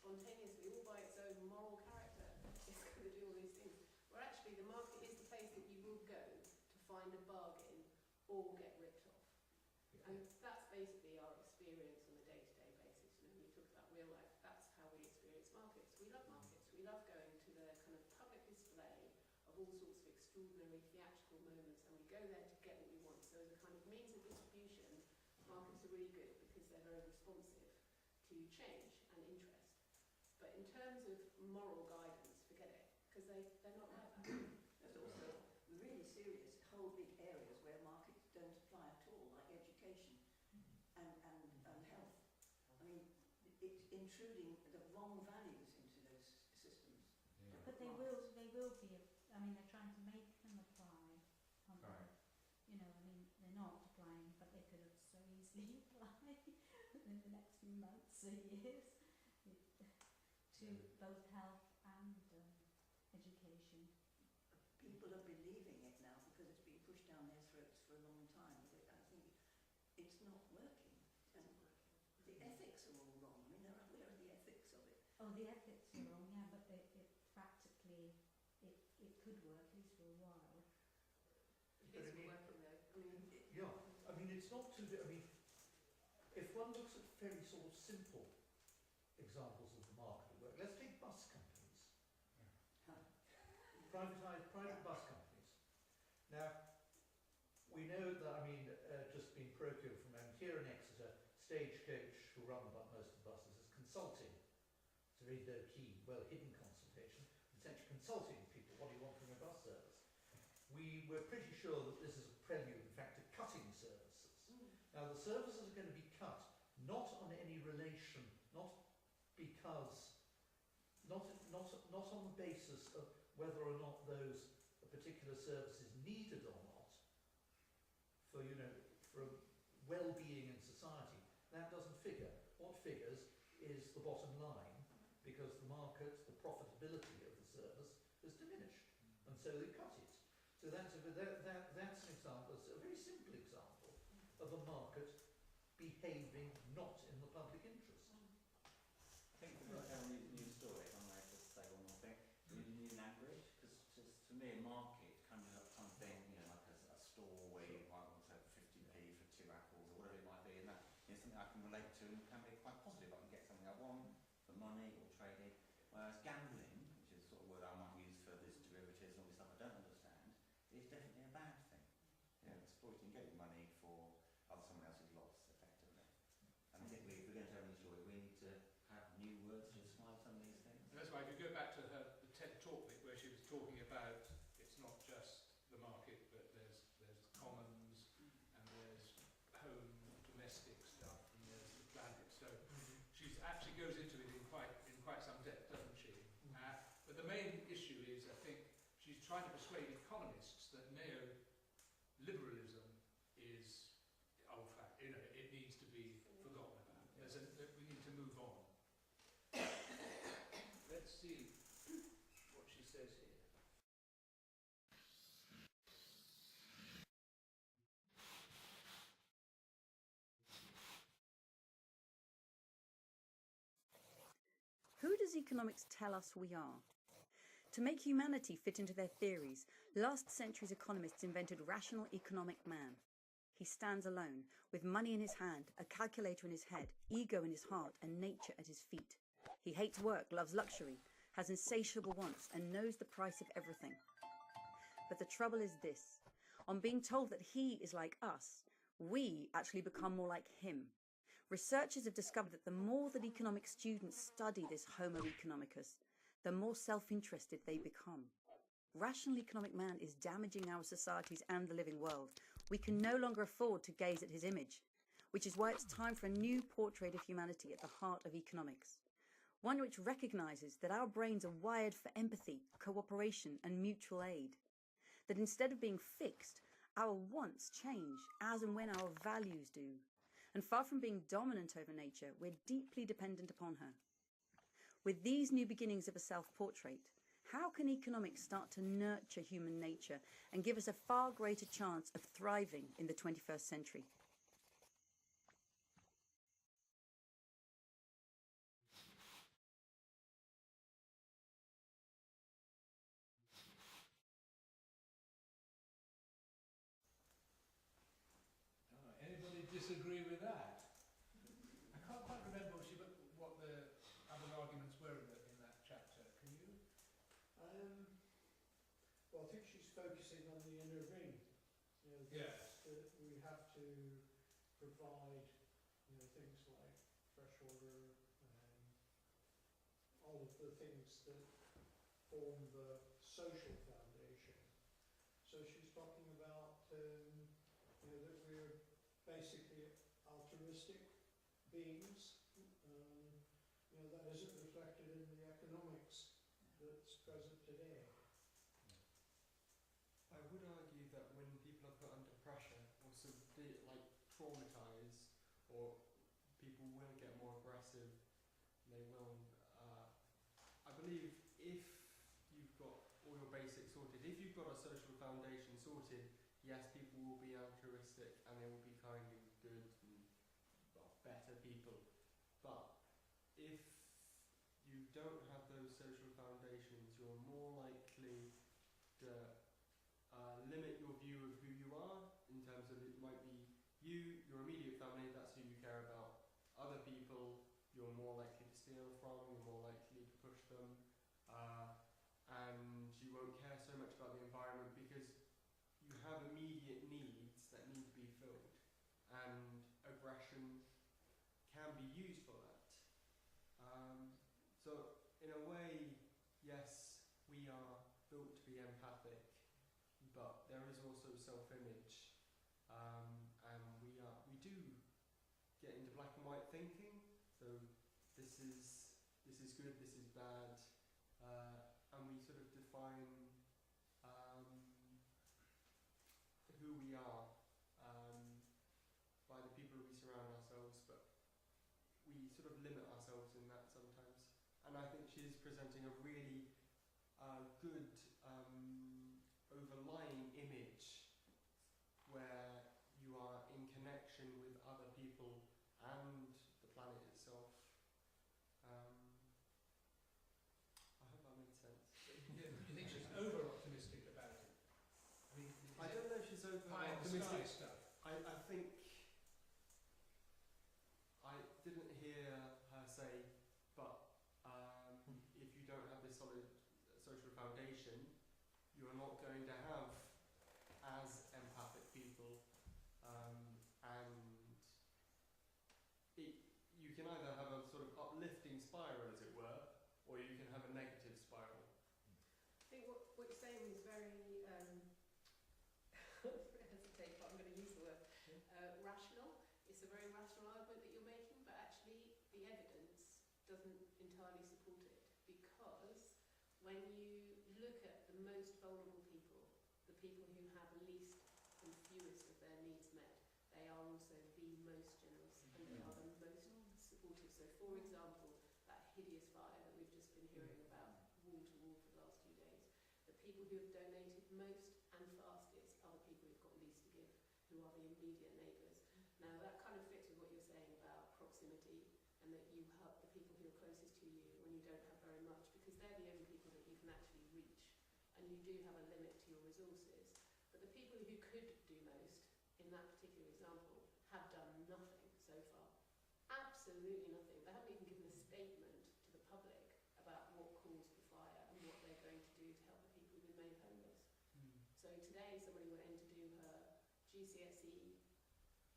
spontaneously, all by its own moral character, it's going to do all these things. Where actually the market is the place that you will go to find a bargain or get ripped off. And that's basically our experience on a day-to-day basis. We talk about real life, that's how we experience markets. We love markets. We love going to the kind of public display of all sorts of extraordinary theatrical moments, and we go there to get what we want. So as a kind of means of distribution, markets are really good because they're very responsive to change and interest. But in terms of moral guidance, forget it, because they're not like that. There's also really serious whole big areas where markets don't apply at all, like education and health. I mean, it's intruding the wrong values into those systems. Yeah. But they will be, I mean, they're trying to make them apply. Right. They're not applying, but they could have so easily applied in the next few months or years to both health and education. People are believing it now because it's been pushed down their throats for a long time. But I think it's not working. And the ethics are all wrong. I mean, where are the ethics of it? Oh, the ethics are wrong, yeah, but practically it could work, at least for a while. It is working though. It's not too. If one looks at very sort of simple examples of the market at work, let's take bus companies. Private bus companies. Now, we know that, just being parochial from here in Exeter, Stagecoach, who run most of the buses, is consulting. It's a very low-key, well-hidden consultation. It's actually consulting people, what do you want from your bus service? we were pretty sure that this is a prelude, in fact, to cutting services. Now, the services are going to be cut not on any relation, not because, not on the basis of whether or not those particular service is needed or not for, you know, for well-being in society. That doesn't figure. What figures is the bottom line, because the market, the profitability of the service has diminished, and so they cut it. So that's an example, a very simple example of a market behaving not in the public interest. I think for a new story, if I may just say one more thing, you need an average, because just to me a market can be like something, you know, like a store where you might want to have 50p for 2 apples or whatever it might be, and that is something I can relate to and can be quite positive. I can get something I want for money or trading, whereas gambling, which is the sort of word I might use for this derivatives and all this stuff I don't understand, is definitely a bad thing. You know, exploiting, getting money for someone else's loss, effectively. And I think if we're going to have any joy, we need to have new words to describe some of these things. And that's why if you go back to the TED talk bit where she was talking about it's not just the market, but there's commons and there's home domestic stuff and there's the planet. So she actually goes into it in quite some depth, doesn't she? But the main issue is, I think, she's trying to persuade economists that neoliberalism is old fact. You know, it needs to be forgotten about. We need to move on. Let's see what she says here. Who does economics tell us we are? To make humanity fit into their theories, last century's economists invented rational economic man. He stands alone, with money in his hand, a calculator in his head, ego in his heart, and nature at his feet. He hates work, loves luxury, has insatiable wants, and knows the price of everything. But the trouble is this: on being told that he is like us, we actually become more like him. Researchers have discovered that the more that economic students study this Homo economicus, the more self-interested they become. Rational economic man is damaging our societies and the living world. We can no longer afford to gaze at his image, which is why it's time for a new portrait of humanity at the heart of economics. One which recognises that our brains are wired for empathy, cooperation and mutual aid. That instead of being fixed, our wants change as and when our values do. And far from being dominant over nature, we're deeply dependent upon her. With these new beginnings of a self-portrait, how can economics start to nurture human nature and give us a far greater chance of thriving in the 21st century? Anybody disagree with that? I can't quite remember what the other arguments were in that chapter. Can you? Well, I think she's focusing on the inner ring. You know, Yes. that we have to provide, you know, things like fresh water and all of the things that form the social foundation. So she's talking about, you know, that we're basically altruistic beings. You know, that isn't reflected in the economics that's present today. I would argue that when people are put under pressure or like traumatized, or people will get more aggressive, they will. I believe if you've got all your basics sorted, if you've got a social foundation sorted, yes, people will be altruistic and they will be kind and good and better people. But if you don't have those social foundations, you're more likely to limit your view of who you are, in terms of it might be you, your immediate family, that's who you care about. Other people, you're more likely to steal from, you're more likely to push them, and you won't care so much about the environment because you have immediate needs that need to be filled, and aggression can be used for that. So in a way, yes, we are built to be empathic, but there is also self-image, and we do get into black and white thinking. So this is good, this is bad, and we sort of define who we are by the people we surround ourselves, but we sort of limit ourselves in that sometimes. And I think she's presenting a really good overlying image where you are in connection with other people and the planet itself. I hope that made sense. Yeah, you think she's over-optimistic about it? I mean, I don't know if she's pie-in-the-sky over-optimistic. stuff. I think I didn't hear her say, but if you don't have this solid social foundation, you are not going to have as empathic people, and you can either have a sort of uplifting spiral, as it were, or you can have a negative spiral. I think what you're saying is very, hesitate, but I'm going to use the word, rational. It's a very rational argument that you're making, but actually the evidence doesn't entirely support it, because when you look at the most vulnerable people, the people who have least and fewest of their needs met, they are also the most generous and they are the most supportive. So for example, that hideous fire that we've just been hearing about wall to wall for the last few days, the people who have donated most and fastest are the people who've got least to give, who are the immediate neighbours. Now that kind of fits with what you're saying about proximity, and that you help the people who are closest to you when you don't have very much, because they're the only people that you can actually reach, and you do have a limit to your resources. But the people who could do most, in that particular example, have done nothing so far. Absolutely nothing. They haven't even given a statement to the public about what caused the fire and what they're going to do to help the people who've been made homeless. So today somebody went in to do her GCSE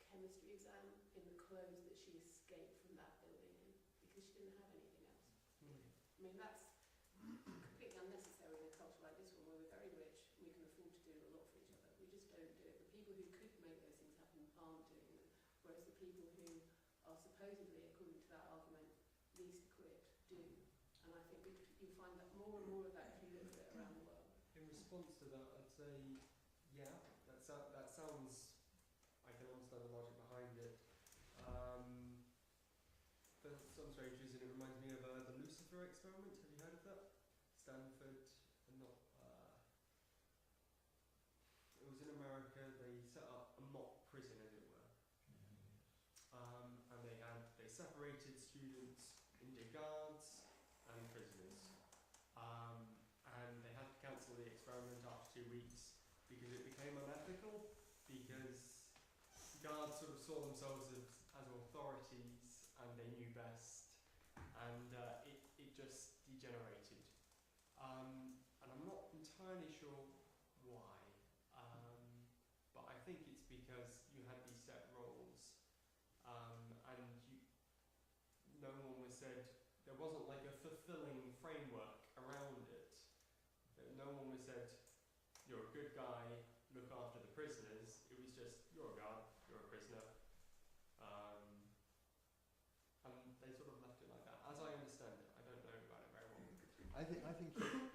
chemistry exam in the clothes that she escaped from that building in, because she didn't have anything else. I mean, that's completely unnecessary in a culture like this one, where we're very rich, we can afford to do a lot for each other. We just don't do it. The people who could make those things happen aren't doing them, whereas the people who are supposedly, according to that argument, least equipped do. And I think you'll find that more and more of that if you look at it around the world. In response to that, I'd say, yeah, that sounds, I can understand the logic behind it. For some strange reason, it reminds me of the Lucifer experiment. Have you heard of that? Stanford, it was in America. They set up a mock prison, as it were, and they separated students into guards and prisoners, and they had to cancel the experiment after 2 weeks because it became unethical, because guards sort of saw themselves as authorities and they knew best, and it just degenerated. And I'm not entirely sure why, but I think it's because you had these set roles, and no one was said, there wasn't like a fulfilling framework around it. No one was said, you're a good guy, look after the prisoners. It was just, you're a guard, you're a prisoner. And they sort of left it like that, as I understand it. I don't know about it very well. I think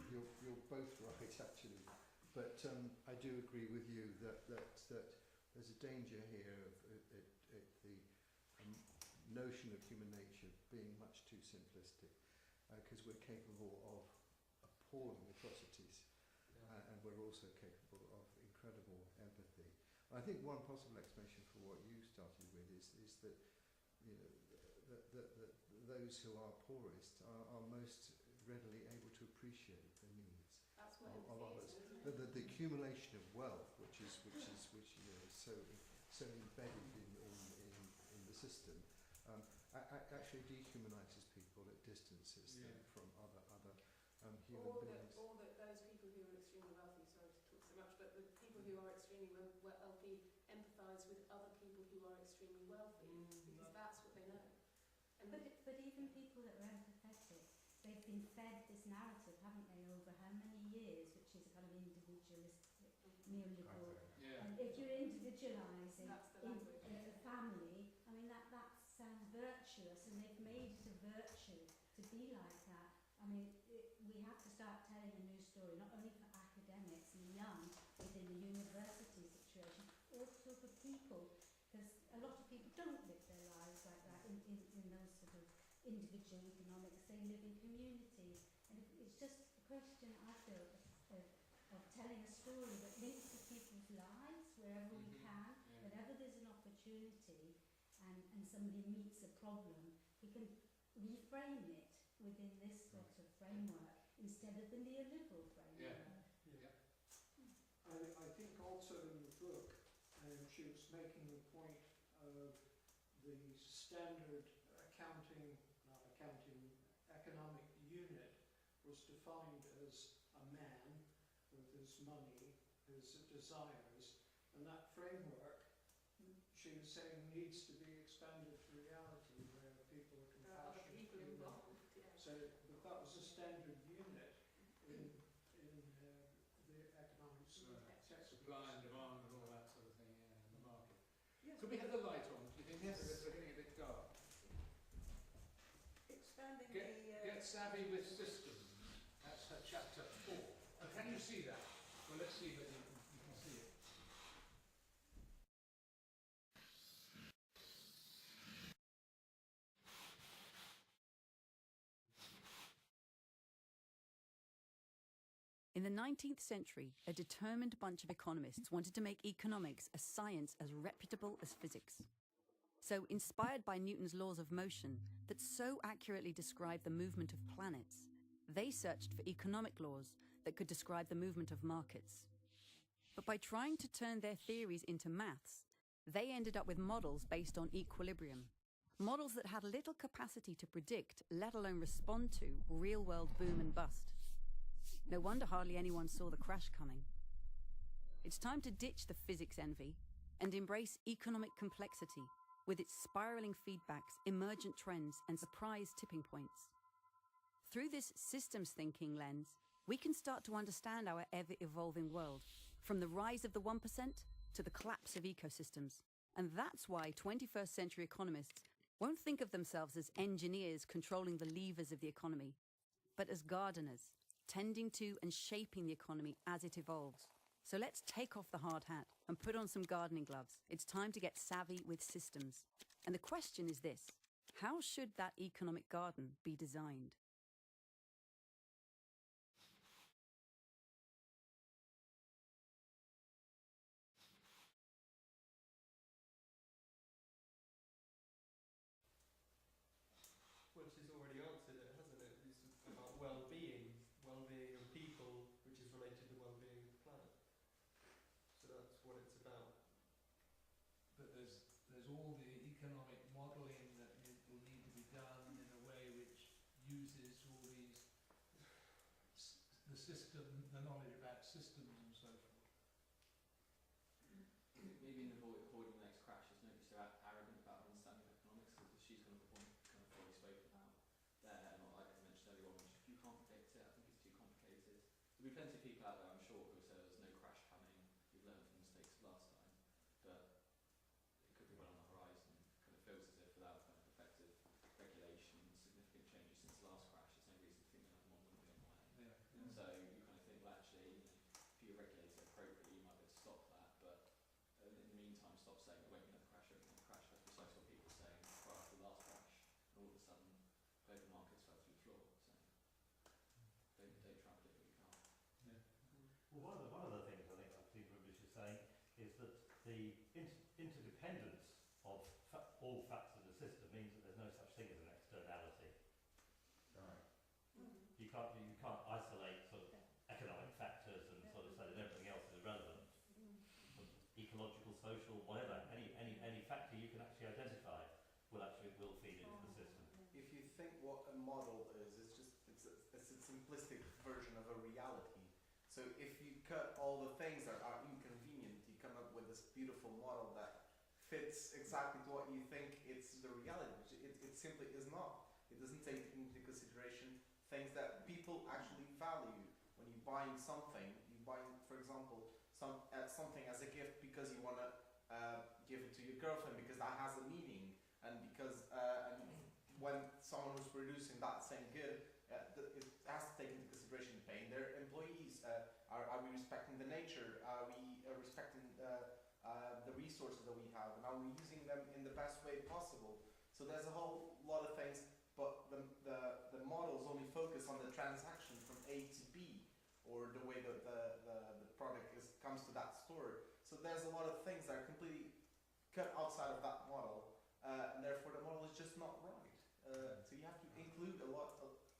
you're both right, actually. But I do agree with you that there's a danger here of the notion of human nature being much too simplistic, because we're capable of appalling atrocities, and we're also capable of incredible empathy. I think one possible explanation for what you started with is that, you know, that those who are poorest are most readily able to appreciate the needs of others. The accumulation of wealth, which is you know, so embedded in the system, actually dehumanises people. It distances them from other human beings. Or that those people who are extremely wealthy, sorry to talk so much, but the people who are extremely wealthy empathise with other people who are extremely wealthy, because that's what they know. And but even people that are empathetic, they've been fed this narrative, haven't they, over how many years, which is a kind of individualistic neoliberal. Yeah. And if you're individualising That's the language. in a family, I mean, that sounds virtuous, and they've made it a virtue to be like that. I mean, we have to start telling a new story, not only for academics and young within the university situation, also for people, because a lot of people don't live their lives like that in those sort of individual economics. They live in communities, and it's just a question, I feel, of telling a story that links to people's lives wherever we can, whenever there's an opportunity and somebody meets a problem, we can reframe it within this sort of framework instead of the neoliberal framework. I think also in the book she was making the point of the standard economic unit was defined as a man with his money, his desires, and that framework, she was saying, needs to be expanded to reality where people are compassionate. Other people involved, So, but that was a standard unit in the economics textbooks. Supply and demand and all that sort of thing, in the market. Could we have the light on? Do you think? Yes. We're getting a bit dark. Expanding Get savvy with systems. That's her chapter 4. Oh, can you see that? Well, let's see that you can see it. In the 19th century, a determined bunch of economists wanted to make economics a science as reputable as physics. So, inspired by Newton's laws of motion that so accurately describe the movement of planets, they searched for economic laws that could describe the movement of markets. But by trying to turn their theories into maths, they ended up with models based on equilibrium. Models that had little capacity to predict, let alone respond to, real-world boom and bust. No wonder hardly anyone saw the crash coming. It's time to ditch the physics envy and embrace economic complexity with its spiraling feedbacks, emergent trends, and surprise tipping points. Through this systems thinking lens, we can start to understand our ever-evolving world, from the rise of the 1% to the collapse of ecosystems. And that's why 21st century economists won't think of themselves as engineers controlling the levers of the economy, but as gardeners, tending to and shaping the economy as it evolves. So let's take off the hard hat and put on some gardening gloves. It's time to get savvy with systems. And the question is this: how should that economic garden be designed? Well, she's already answered it, hasn't it? This is about well-being of people, which is related to well-being of the planet. So that's what it's about. But there's all the economic modelling that will need to be done in a way which uses all these the system, the knowledge about systems and so forth. Maybe in avoiding the next crash, is nobody so arrogant about understanding of economics, because she's kind of the point kind of already spoken about there, and like I mentioned earlier on, if you can't predict it, I think it's too complicated. There'll be plenty of people out there, I'm sure, who will say there's no crash coming, we've learned from the mistakes of last time, but it could be well on the horizon. It kind of feels as if without kind of effective regulation and significant changes since the last crash, there's no reason to think that one wouldn't be on the way. So you kind of think, well, actually, if you regulate it appropriately, you might be able to stop that, but in the meantime, stop saying there won't be another crash, there won't be another crash. That's precisely what people were saying prior to the last crash, and all of a sudden, global markets fell through the floor. So don't try and predict what you can't. Well, one of the things I think I've seen from English is saying is that the interdependence of all factors of the system means that there's no such thing as an externality. Right. You can't isolate sort of economic factors and sort of say that everything else is irrelevant. Ecological, social, whatever, any factor you can actually identify will feed into the system. If you think what a model is, it's a simplistic version of a reality. So if you cut all the things that are inconvenient, you come up with this beautiful model that fits exactly to what you think it's the reality, which it simply is not. It doesn't take into consideration things that people actually value. When you're buying something, you're buying, for example, at something as a gift because you want to give it to your girlfriend because that has a meaning, and because and when someone who's producing that same good, it has to take into consideration paying their employees. Are we respecting the nature? Are we respecting the resources that we have? And are we using them in the best way possible? So there's a whole lot of things, but the models only focus on the transaction from A to B, or the way that the product comes to that store. So there's a lot of things that are completely cut outside of that model, and therefore the model is just not right. So you have to include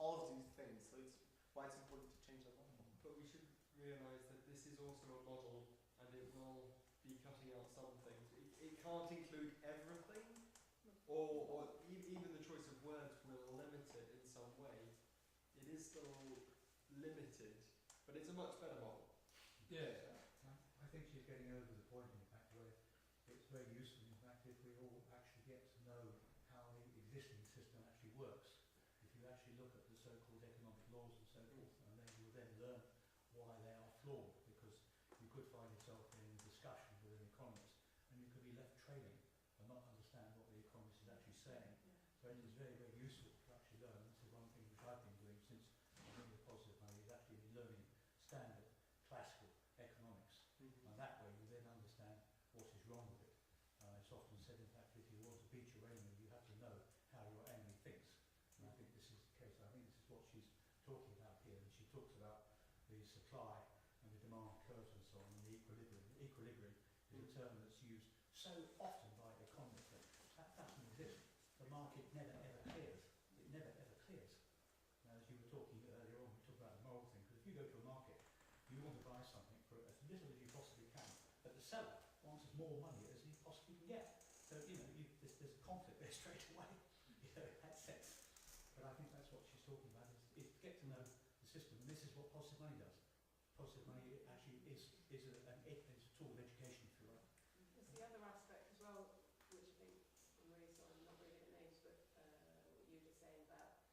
all of these things. So it's why it's important to change the model. But we should realise that this is also a model, and it will be cutting out some things. It can't include everything, or even the choice of words will limit it in some way. It is still limited, but it's a much better model. Yeah. I think she's getting over the point, in fact, where it's very useful, in fact, if we all actually get to know how the existing system actually works. If you actually look at the so-called economic laws and so forth, and then you will then learn why they are flawed, because you could find yourself in discussion with an economist, and you could be left trailing and not understand what the economist is actually saying. So it is very, very useful to actually learn. This is one thing which I've been doing since I've been with Positive Money, is actually been learning standard classical economics. And that way you then understand what is wrong with it. It's often said, in fact, if you want to beat your enemy, you have to know how your enemy thinks. And I think this is the case. I think this is what she's talking about here. And she talks about the supply and the demand curves and so on, and the equilibrium. The equilibrium is a term that's used so often by economists that doesn't exist. The market never ever clears. It never ever clears. Now, as you were talking earlier on, we talked about the moral thing, because if you go to a market, you want to buy something for as little as you possibly can, but the seller wants as more money as he possibly can get. So, there's a conflict there straight away, in that sense. But I think that's what she's talking about, is get to know the system, and this is what Positive Money does. Positive Money actually is a tool of education, if you like. There's the other aspect as well, which I think, I'm really sorry, I'm not really at names, but what you were just saying about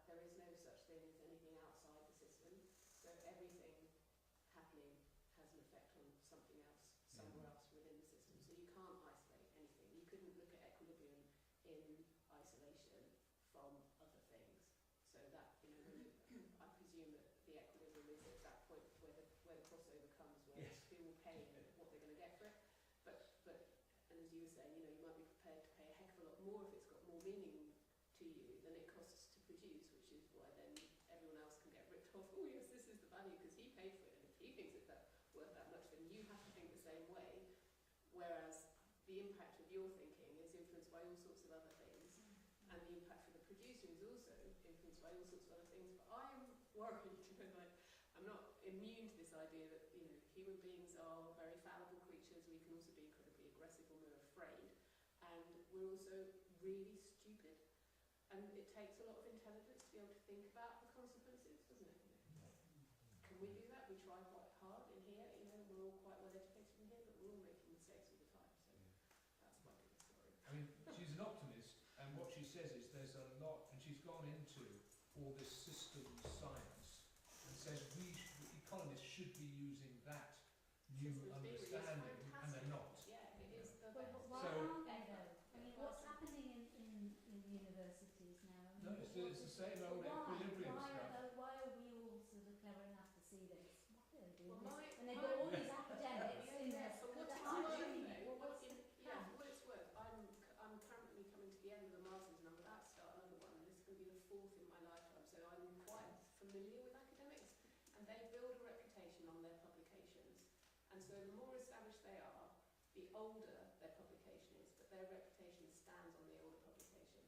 there is no such thing as anything outside the system. So everything happening has an effect on something else, somewhere else within the system. So you can't isolate anything. You couldn't look at equilibrium in isolation from other things. So that, I presume that the equilibrium is at that point where the crossover comes, where who will pay and what they're going to get for it. But and as you were saying, you might be prepared to pay a heck of a lot more if it's got more meaning to you than it costs to produce, which is why then everyone else can get ripped off. Oh yes, this is the value because he paid for it, and if he thinks it's worth that much, then you have to think the same way. Whereas the impact of your thinking is influenced by all sorts of other things, and the impact for the producer is also influenced by all sorts of other things. But I am worried, I'm not immune to this idea that human beings are very fallible creatures. We can also be incredibly aggressive when we're afraid, and we're also really stupid. And it takes a lot of intelligence to be able to think about the consequences, doesn't it? Can we do that? We try quite hard in here. We're all quite well educated in here, but we're all making mistakes all the time. So that's my biggest worry. I mean, she's an optimist, and what she says is there's a lot, and she's gone into all this systems science and says economists should be using that new understanding, and they're not. Yeah, it is the But best. why So- aren't they though? I mean, what's happening in universities now? No, it's the same old equilibrium stuff. Why are we all sort of clever enough to see this? Why are they doing Well, this? And they've got all these academics in there for what that it's aren't worth, doing it. though, What's the for what it's worth, I'm currently coming to the end of the masters, and I'm about to start another one, and this is going to be the 4th in my lifetime. So I'm quite familiar with academics, and they build a reputation on their publications. And so the more established they are, the older their publication is, but their reputation stands on the older publication,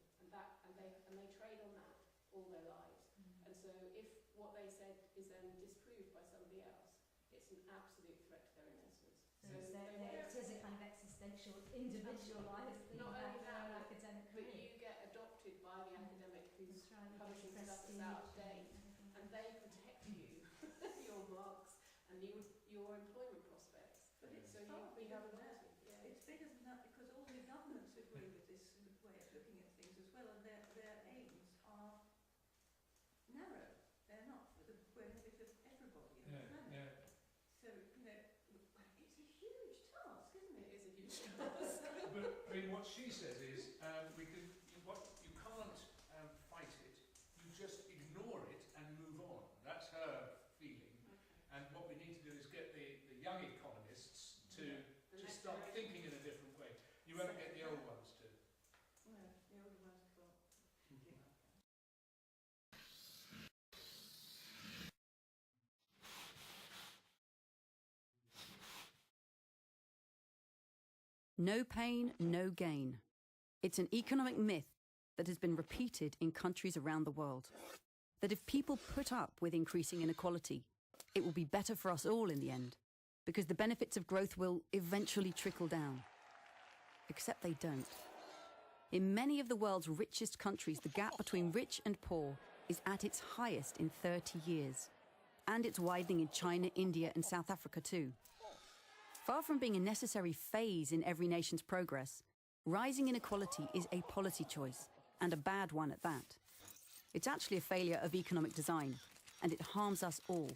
and they trade on that all their lives. And so if what they said is then disproved by somebody else, it's an absolute threat to their investments. So it is a kind of existential, individualised thing Not about only their own that, academic but career. you get adopted by the academic who's That's right, you get publishing the stuff that's prestige out of and date, everything and else. they protect you, your marks, and your employment prospects. But it's So far we bigger have a than lot that. of, yeah. It's bigger than that because all the governments agree with this way of looking at things as well, and their aims are narrow. They're not for the benefit of everybody on the planet. Yeah. So, what she says is, you can't fight it. You just ignore it and move on. That's her feeling. Okay. And what we need to do is get the young economists to The just next start generation. thinking in a different way. You won't get the old ones to. No, the older ones can't. No pain, no gain. It's an economic myth that has been repeated in countries around the world. That if people put up with increasing inequality, it will be better for us all in the end, because the benefits of growth will eventually trickle down. Except they don't. In many of the world's richest countries, the gap between rich and poor is at its highest in 30 years. And it's widening in China, India, and South Africa too. Far from being a necessary phase in every nation's progress, rising inequality is a policy choice, and a bad one at that. It's actually a failure of economic design, and it harms us all.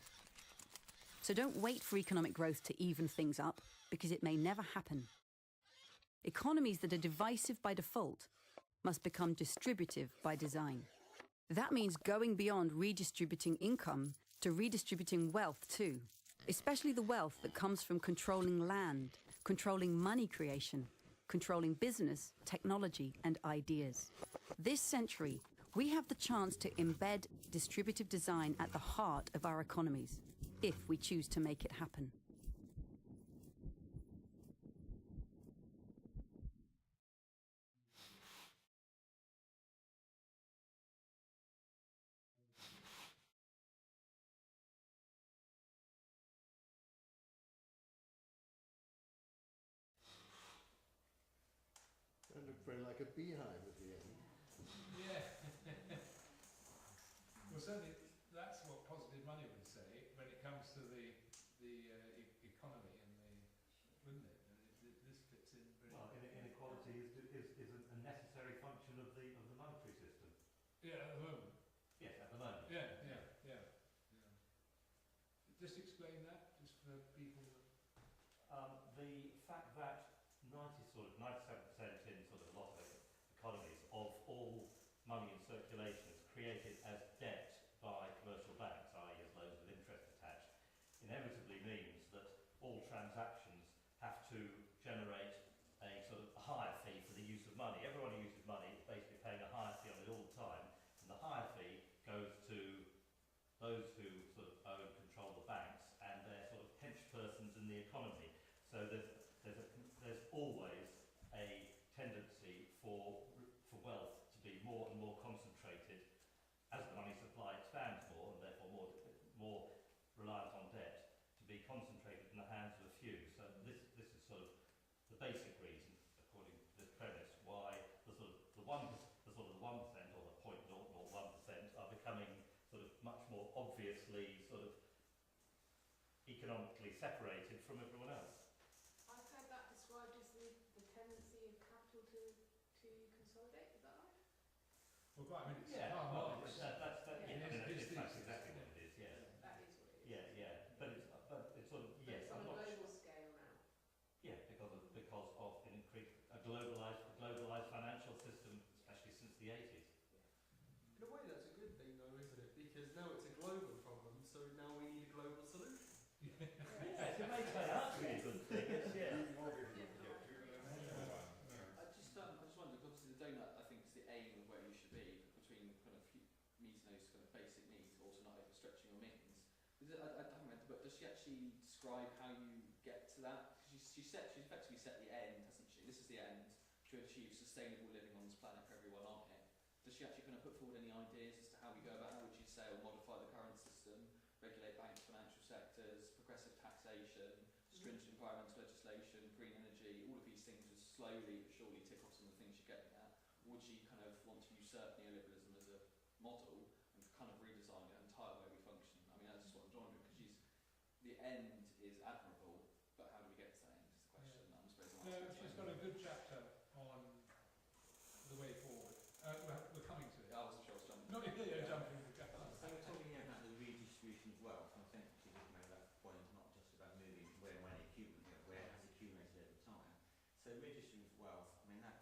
So don't wait for economic growth to even things up, because it may never happen. Economies that are divisive by default must become distributive by design. That means going beyond redistributing income to redistributing wealth too, especially the wealth that comes from controlling land, controlling money creation, controlling business, technology, and ideas. This century, we have the chance to embed distributive design at the heart of our economies, if we choose to make it happen. That looked very like a beehive at the end. Yeah. Well, certainly that's what positive money would say when it comes to the economy and wouldn't it? This fits in very well. Inequality is a necessary function of the monetary system. Yeah, at the moment. Yes, at the moment. Yeah. Just explain that, just for people. The fact that 97% in sort of a lot of economies of all money in circulation is created as debt by commercial banks, i.e. as loans with interest attached, inevitably means that all transactions have to generate a sort of higher fee for the use of money. Everyone who uses money is basically paying a higher fee on it all the time, and the higher fee goes to those who sort of own and control the banks and their sort of hench persons in the economy. So there's always a tendency for wealth to be more and more concentrated as the money supply expands more, and therefore more reliant on debt, to be concentrated in the hands of a few. So this is sort of the basic reason, according to this premise, why the 1% or the 0.001% are becoming sort of much more obviously sort of economically separated from everyone else. I've heard that described as the tendency of capital to consolidate, is that right? Well, quite, I mean, it's Yeah, Karl well, Marx. that's His exactly what it is, yes. That is what it is. Yeah. But it's sort of, yes, But it's on I'm a not global scale now. Yeah, because of an increased globalized financial system, especially since the 80s. In a way, that's a good thing, though, isn't it? Because now it's a global problem, so now we need a global solution. Yes, it may turn out to be a good thing, yes. I just wonder, because obviously the donut, I think, is the aim of where you should be, between kind of meeting those kind of basic needs, but also not overstretching your means. I haven't read the book. Does she actually describe how you get to that? Because she's effectively set the end, hasn't she? This is the end, to achieve sustainable living on this planet for everyone on it. Does she actually kind of put forward any ideas as to how we go about? How would she say, or modify the current system, regulate banks, financial sectors, progressive taxation, stringent environmental legislation, green energy? All of these things would slowly but surely tick off some of the things you're getting at. Or would she kind of want to usurp neoliberalism as a model and kind of redesign the entire way we function? I mean, that's just what I'm drawing to, because the end is admirable, but how do we get to that end is the question. I'm supposed to answer. She's got a good chapter on the way forward. We're coming to it. I wasn't sure I was jumping. No, you're jumping the gap. So we're talking here about the redistribution of wealth, and I think she just made that point, not just about moving where money accumulates, where it has accumulated over time. So redistribution of wealth, I mean, that's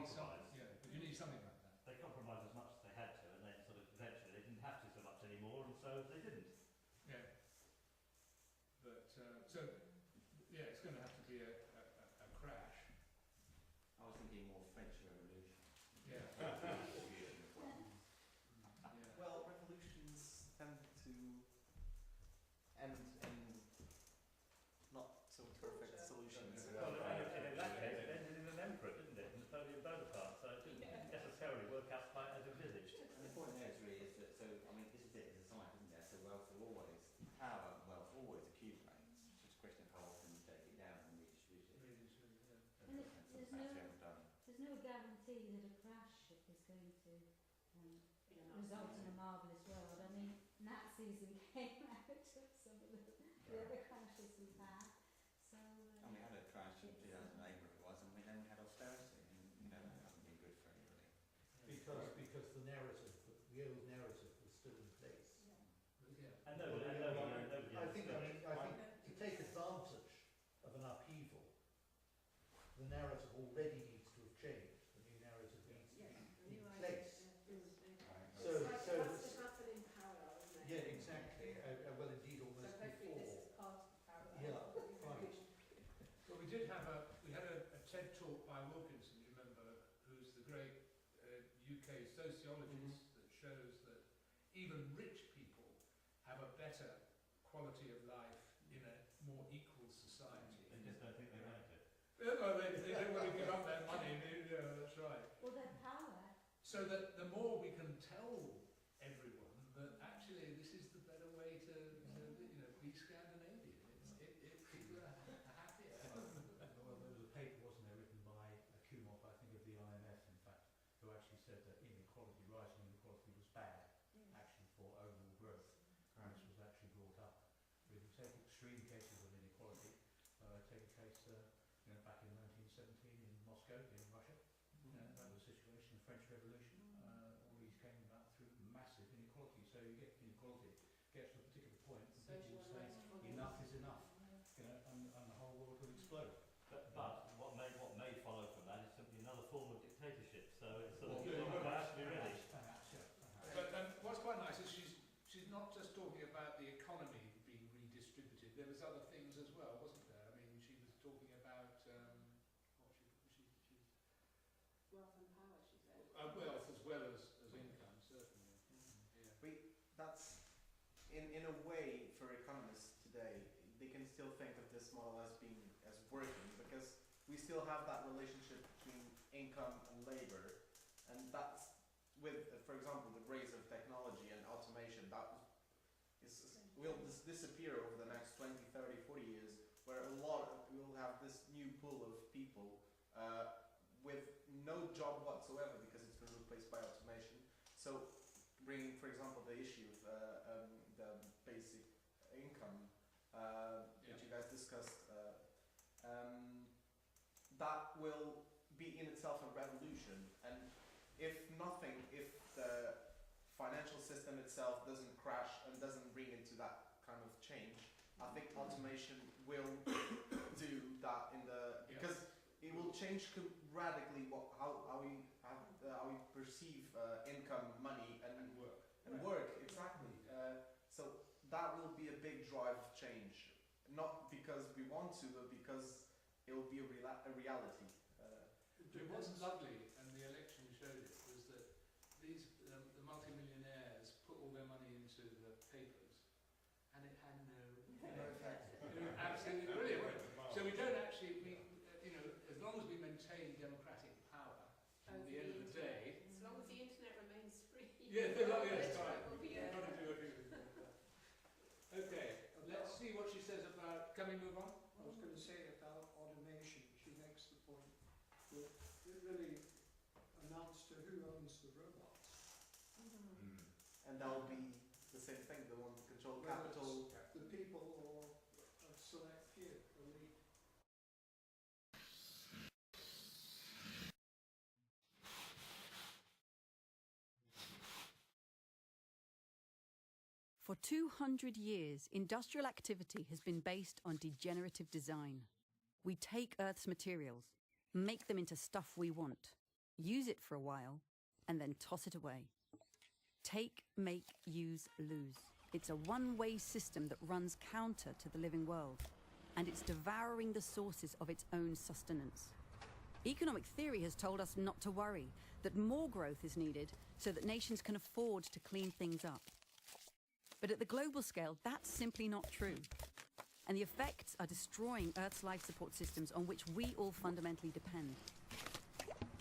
compromised. But you need something like that. They compromised as much as they had to, and then sort of eventually they didn't have to so much anymore, and so they didn't. Yeah. But so yeah, it's going to have to be a crash. I was thinking more French Revolution. Yeah. Well, revolutions tend to end in not so perfect solutions. Well, in that case, it ended in an emperor, didn't it? Napoleon Bonaparte, so it didn't necessarily work out quite as envisaged. And the point there is really is that, so, I mean, this is it as a science, isn't there? So wealth will always, power and wealth always accumulates. It's just a question of how often you take it down and redistribute it. And That's there's what we haven't done. no guarantee that a crash is going to result in a marvellous world. I mean, Nazism came out of some of the other crashes we've had. So, And we had a crash in 2008, where it was, and then we had austerity, and that hasn't been good for anybody. Because the narrative, the old narrative was still in place. And nobody I think to take advantage of an upheaval, the narrative already needs to have changed. The new narrative needs to be in place. So has to happen in parallel, isn't it? yeah, exactly. Well, indeed, almost So hopefully before. this is part of the parallel. Yeah, right. Well, we had a TED talk by Wilkinson, you remember, who's the great UK sociologist, that shows that even rich people have a better quality of life in a more equal society. They just don't think they're going to. No, they don't want to give up their money. Yeah, that's right. or their power. So that the more we can tell everyone that actually this is the better way to be Scandinavian. People are happier. Well, there was a paper, wasn't there, written by Kumov, I think, of the IMF, in fact, who actually said that inequality, rising inequality, was bad, actually, for overall growth. This was actually brought up. If you take extreme cases of inequality, take a case, back in 1917 in Moscow, in Russia. That was the situation, the French Revolution. All these came about through massive inequality. So you get inequality, gets to a particular point, and people will say, enough is enough, and the whole world will explode. But what may follow from that is simply another form of dictatorship. So it's sort of perhaps be ready. Perhaps. But what's quite nice is she's not just talking about the economy being redistributed. There was other things as well, wasn't there? I mean, she was talking about Wealth and power, she said. wealth as well as income, certainly. That's in a way, for economists today, they can still think of this model as working, because we still have that relationship between income and labor, and that's with, for example, the rise of technology and automation, will disappear over the next 20, 30, 40 years, where we'll have this new pool of people with no job whatsoever because it's been replaced by automation. So bringing, for example, the issue of the basic income, which you guys discussed, that will be in itself a revolution. And if the financial system itself doesn't crash and doesn't bring into that kind of change, I think automation will do that because it will change radically how we perceive income, money, and work. Exactly. So that will be a big drive change, not because we want to, but because it will be a reality. What's lovely, and the election showed it, was that the multimillionaires put all their money into the papers, and it had no effect. It was absolutely brilliant. So we don't actually, as long as we maintain democratic power, at the end of the day. As long as the internet remains free. Yeah, that's right. You've got to do everything. Okay, let's see what she says about. Can we move on? I was going to say about automation, she makes the point that it really amounts to who owns the robots. And that will be the same thing, the one to control capital. The people or a select few, elite. For 200 years, industrial activity has been based on degenerative design. We take Earth's materials, make them into stuff we want, use it for a while, and then toss it away. Take, make, use, lose. It's a one-way system that runs counter to the living world, and it's devouring the sources of its own sustenance. Economic theory has told us not to worry, that more growth is needed so that nations can afford to clean things up. But at the global scale, that's simply not true. And the effects are destroying Earth's life support systems on which we all fundamentally depend.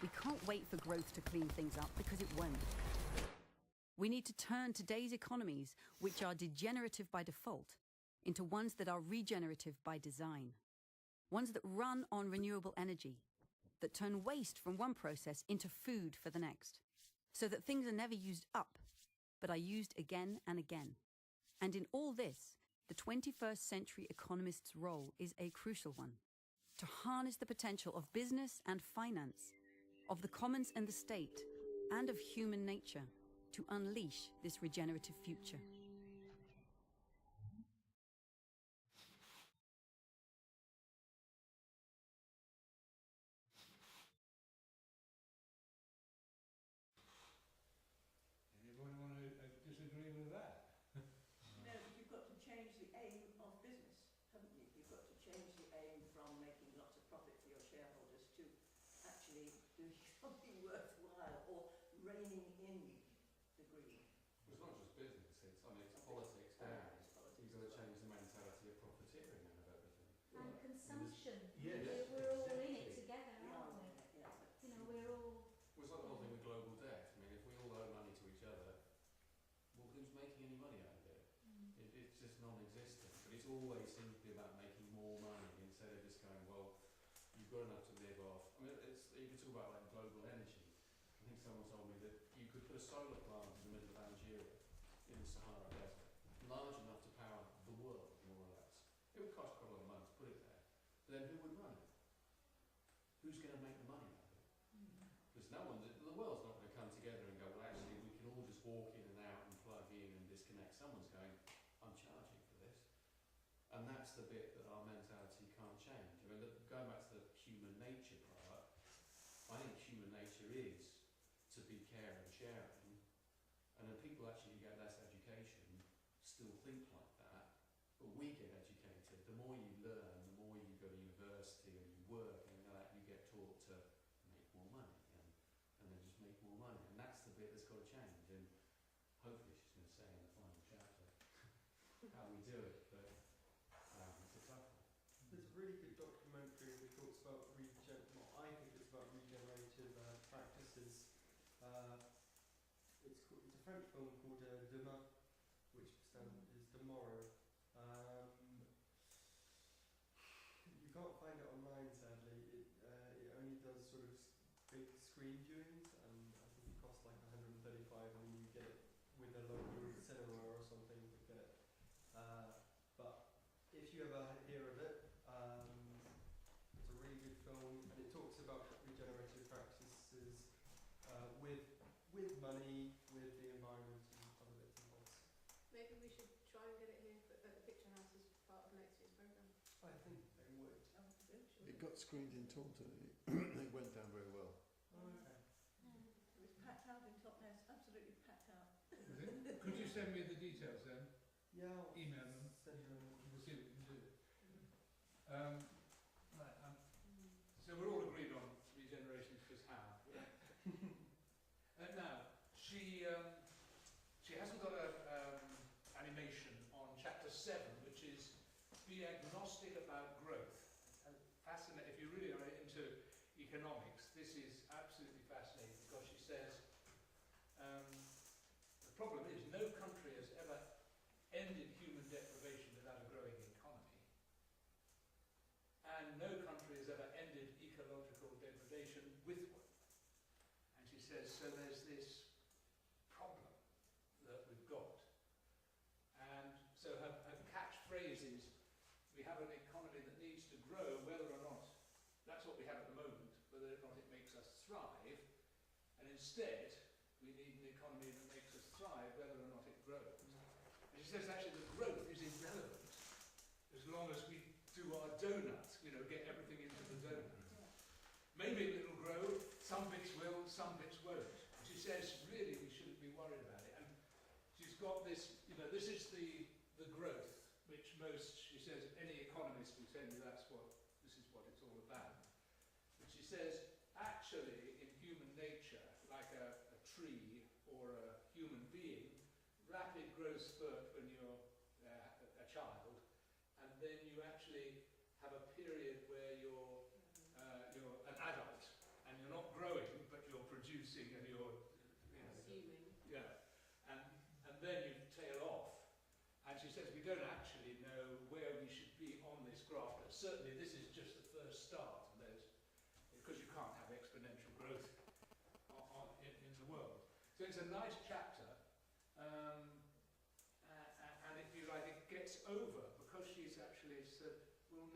We can't wait for growth to clean things up because it won't. We need to turn today's economies, which are degenerative by default, into ones that are regenerative by design. Ones that run on renewable energy, that turn waste from one process into food for the next, so that things are never used up, but are used again and again. And in all this, the 21st century economist's role is a crucial one: to harness the potential of business and finance, of the commons and the state, and of human nature, to unleash this regenerative future. Anyone want to disagree with that? No, but you've got to change the aim of business, haven't you? You've got to change the aim from making lots of profit for your shareholders to actually doing something worthwhile or reining in the greed. Well, it's not just business, it's politics down. You've got to change the mentality of profiteering and of everything. And consumption. Yes, We're all in it exactly. together, aren't we? You know, we're all... Well, it's like the whole thing with global debt. I mean, if we all owe money to each other, well, who's making any money out of it? It's just non-existent. But it's always seems to be about making more money instead of just going, well, you've got enough to live off. I mean, you could talk about like global energy. I think someone told me that you could put a solar plant in the middle of Algeria, in the Sahara Desert, large enough to power the world, more or less. It would cost quite a lot of money to put it there. But then who would run it? Who's going to make the money out of it? Because no one, the world's not going to come together and go, well, actually, we can all just walk in and out and plug in and disconnect. Someone's going, I'm charging for this. And that's the bit that our mentality can't change. I mean, going back to the human nature part, I think human nature is to be caring and sharing. And then people actually get less education, still think like that. But we get educated. The more you learn, the more you go to university and you work and that, you get taught to make more money and then just make more money. And that's the bit that's got to change. And hopefully she's going to say in the final chapter how we do it. But it's a tough one. There's a really good documentary that talks about I think it's about regenerative practices. It's a French film called Doughnut, which is tomorrow. You can't find it online, sadly. It only does sort of big screen viewings, and I think it costs like 135, and you get it with a local cinema or something to get it. But if you ever hear of it, it's a really good film, and it talks about regenerative practices with money, with the environment, and other bits and bobs. Maybe we should try and get it here at the Picture House as part of next year's programme. I think they would. It got screened in Taunton. It went down very well. Oh, okay. It was packed out in Totnes, absolutely packed out. Could you send me the details then? Yeah, I'll Email them. send you We'll see what we can do. Right, so we're all agreed on regeneration is how. Now, she hasn't got a animation on chapter 7, which is be agnostic about growth. And fascinating. If you really are into economics, this is absolutely fascinating because she says the problem is no country has ever ended human deprivation without a growing economy, and no country has ever ended ecological degradation with one. And she says, so there's this problem that we've got. And so her catchphrase is, we have an economy that needs to grow whether or not, that's what we have at the moment, whether or not it makes us thrive. And instead, we need an economy that makes us thrive whether or not it grows. And she says actually the growth is irrelevant as long as we do our donut, get everything into the donut. Maybe it'll grow, some bits will, some bits won't. She says, really, we shouldn't be worried about it. And she's got this, you know, this is the growth, which most, she says, any economist will tell you this is what it's all about. But she says, actually, in human nature, like a tree or a human being, rapid growth spurt when you're a child, and then you actually have a period where you're an adult, and you're not growing, but you're producing and you're, you know, Consuming. Yeah, and then you tail off. And she says we don't actually know where we should be on this graph, but certainly this is just the first start. And because you can't have exponential growth in the world. So it's a nice chapter, and if you like, it gets over because she's actually said, well,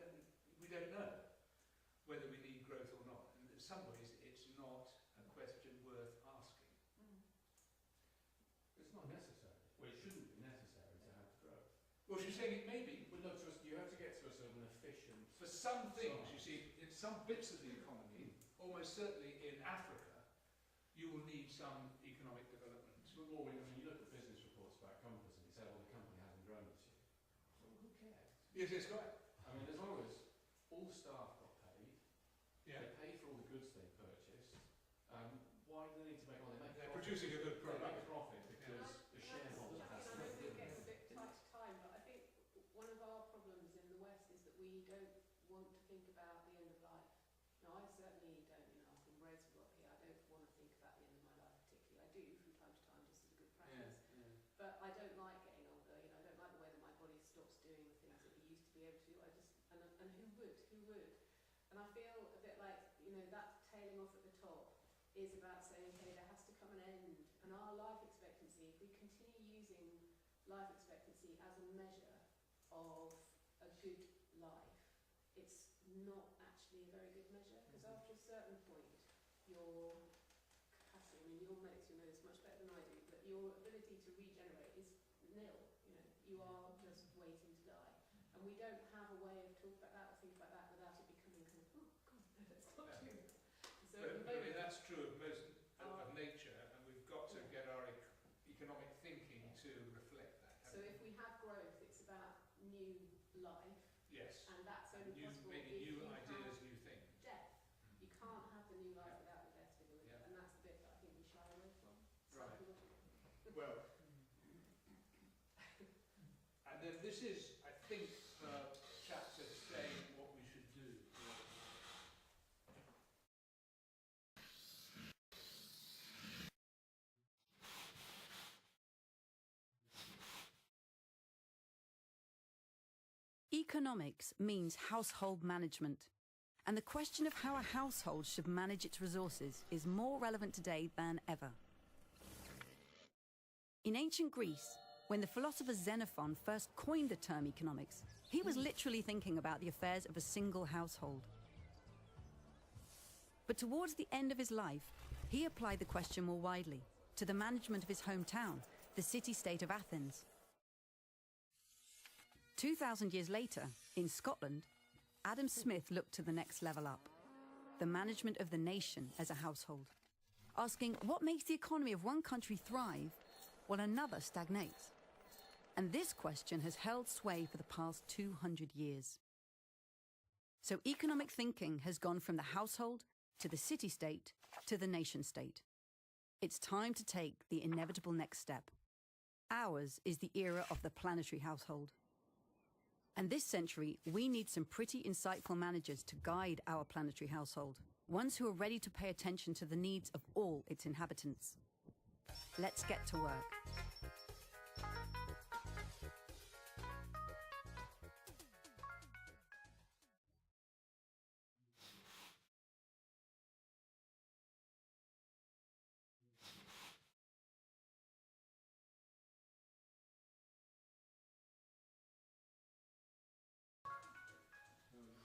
we don't know whether we need growth or not. And in some ways, it's not a question worth asking. It's not necessary. Well, it shouldn't be necessary to have growth. Well, she's saying it may be. Well, no, you have to get to a sort of an efficient... For some things, you see, in some bits of the economy, almost certainly in Africa, you will need some economic development. Well, when you look at business reports about companies and you say, well, the company hasn't grown this year. Well, who cares? Yes, that's right. I mean, as long as all staff got paid, yeah, they pay for all the goods they purchased, why do they need to make money? They're producing a good product. They make a profit because the shareholder has to make it gets a bit tight to time, but I think one of our problems in the West is that we don't want to think about the end of life. Now, I certainly don't, you know, I've been raised brought up here, I don't want to think about the end of my life particularly. I do from time to time just as a good practice. But I don't like getting older, you know, I don't like the way that my body stops doing the things that it used to be able to. And who would? And I feel a bit like, you know, that tailing off at the top is about saying, okay, there has to come an end. And our life expectancy, if we continue using life expectancy as a measure of a good life, it's not actually a very good measure, because after a certain point, your capacity, I mean, your medics will know this much better than I do, but your ability to regenerate is nil. You know, you are just waiting to die. And we don't have a way of talking about that or think about that without it becoming kind of, oh, God, no, that's not true. So But, I mean, that's true of most of nature, and we've got to get our economic thinking to reflect that. So if we have growth, it's about new life. Yes. And that's only possible maybe if new you ideas, have new things. death. You can't have the new life without the death figure, and that's the bit that I think we shy away from. Right. Well, and then this is, I think, chapter saying what we should do. Economics means household management, and the question of how a household should manage its resources is more relevant today than ever. In ancient Greece, when the philosopher Xenophon first coined the term economics, he was literally thinking about the affairs of a single household. But towards the end of his life, he applied the question more widely to the management of his hometown, the city-state of Athens. 2,000 years later, in Scotland, Adam Smith looked to the next level up, the management of the nation as a household, asking what makes the economy of one country thrive while another stagnates. And this question has held sway for the past 200 years. So economic thinking has gone from the household to the city-state to the nation-state. It's time to take the inevitable next step. Ours is the era of the planetary household. And this century, we need some pretty insightful managers to guide our planetary household, ones who are ready to pay attention to the needs of all its inhabitants. Let's get to work.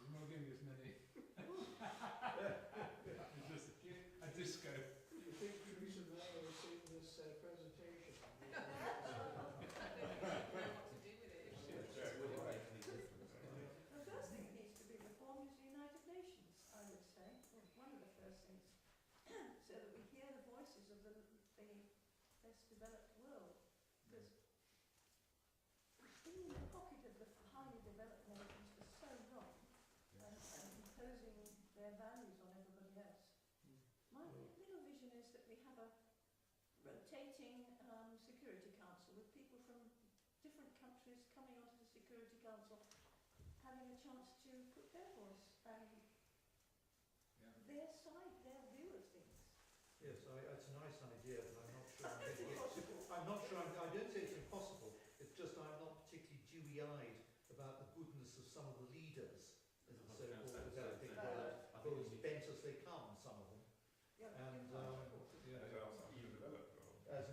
I'm not giving you as many. It's just a disco. Do you think Theresa May has seen this presentation? developed world. Because being in the pocket of the highly developed nations for so long and imposing their values on everybody else. My little vision is that we have a rotating Security Council with people from different countries coming onto the Security Council, having a chance to put their voice and their side, their view of things. Yes, it's a nice idea, but I'm not sure I'm going to get it. I'm not sure, I don't say it's impossible, it's just I'm not particularly dewy-eyed about the goodness of some of the leaders, as it's so-called developing world, those bent as they come, some of them. And even developed as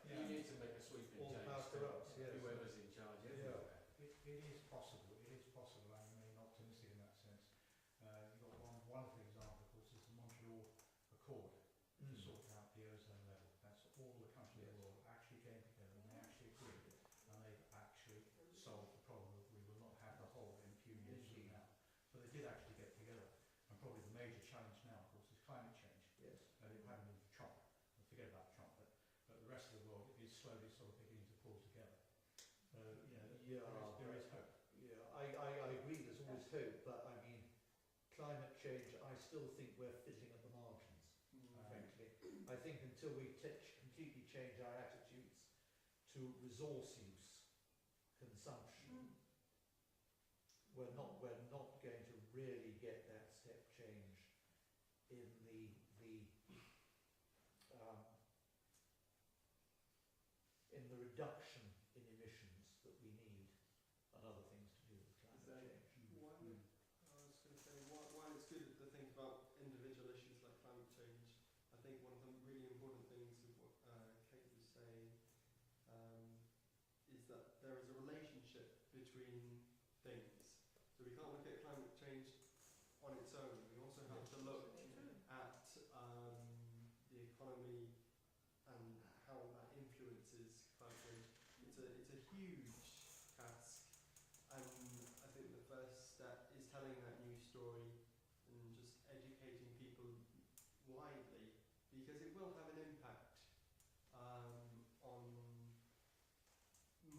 you need to make a sweeping all change. power corrupts, yes. Whoever's in charge everywhere. It is possible. It is possible. I remain optimistic in that sense. You've got one wonderful example, of course, is the Montreal Accord to sort out the ozone level. That's all the countries in the world actually came together and they actually agreed, and they've actually solved the problem that we will not have the hole in a few years from now. So they did actually get together. And probably the major challenge now, of course, is climate change. Yes. And it hadn't been for Trump. Forget about Trump, but the rest of the world is slowly sort of beginning to pull together. So, there is hope. Yeah, I agree, there's always hope, but I mean, climate change, I still think we're fiddling at the margins, frankly. I think until we completely change our attitudes to resource use, consumption, we're not going to really get that step change in the reduction in emissions that we need and other things to do with climate change. I was going to say, while it's good to think about individual issues like climate change, I think one of the really important things with what Kate was saying is that there is a relationship between things. So we can't look at climate change on its own. We also have to look at the economy and how that influences climate change. It's a huge task, and I think the first step is telling that new story and just educating people widely, because it will have an impact on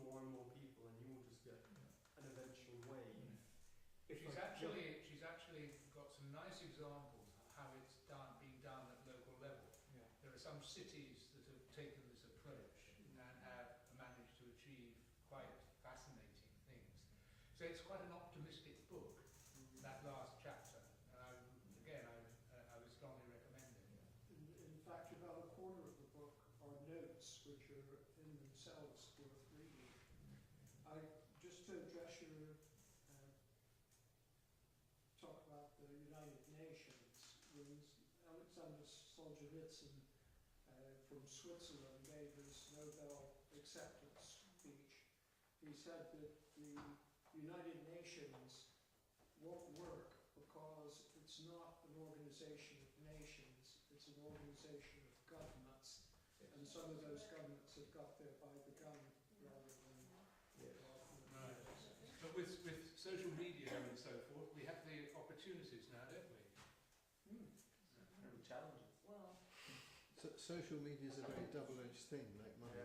more and more people, and you will just get an eventual wave. She's actually got some nice examples of how it's being done at local level. Yeah. There are some cities that have taken this approach and have managed to achieve quite fascinating things. So it's quite an optimistic book, that last chapter. And I would strongly recommend it. In fact, about a quarter of the book are notes, which are in themselves worth reading. Just to address your talk about the United Nations, when Alexander Solzhenitsyn from Switzerland gave his Nobel acceptance speech, he said that the United Nations won't work because it's not an organization of nations, it's an organization of governments, and some of those governments have got there by the gun rather than Right. But with social media and so forth, we have the opportunities now, don't we? And challenges. Well, Social media is a very double-edged thing, like money.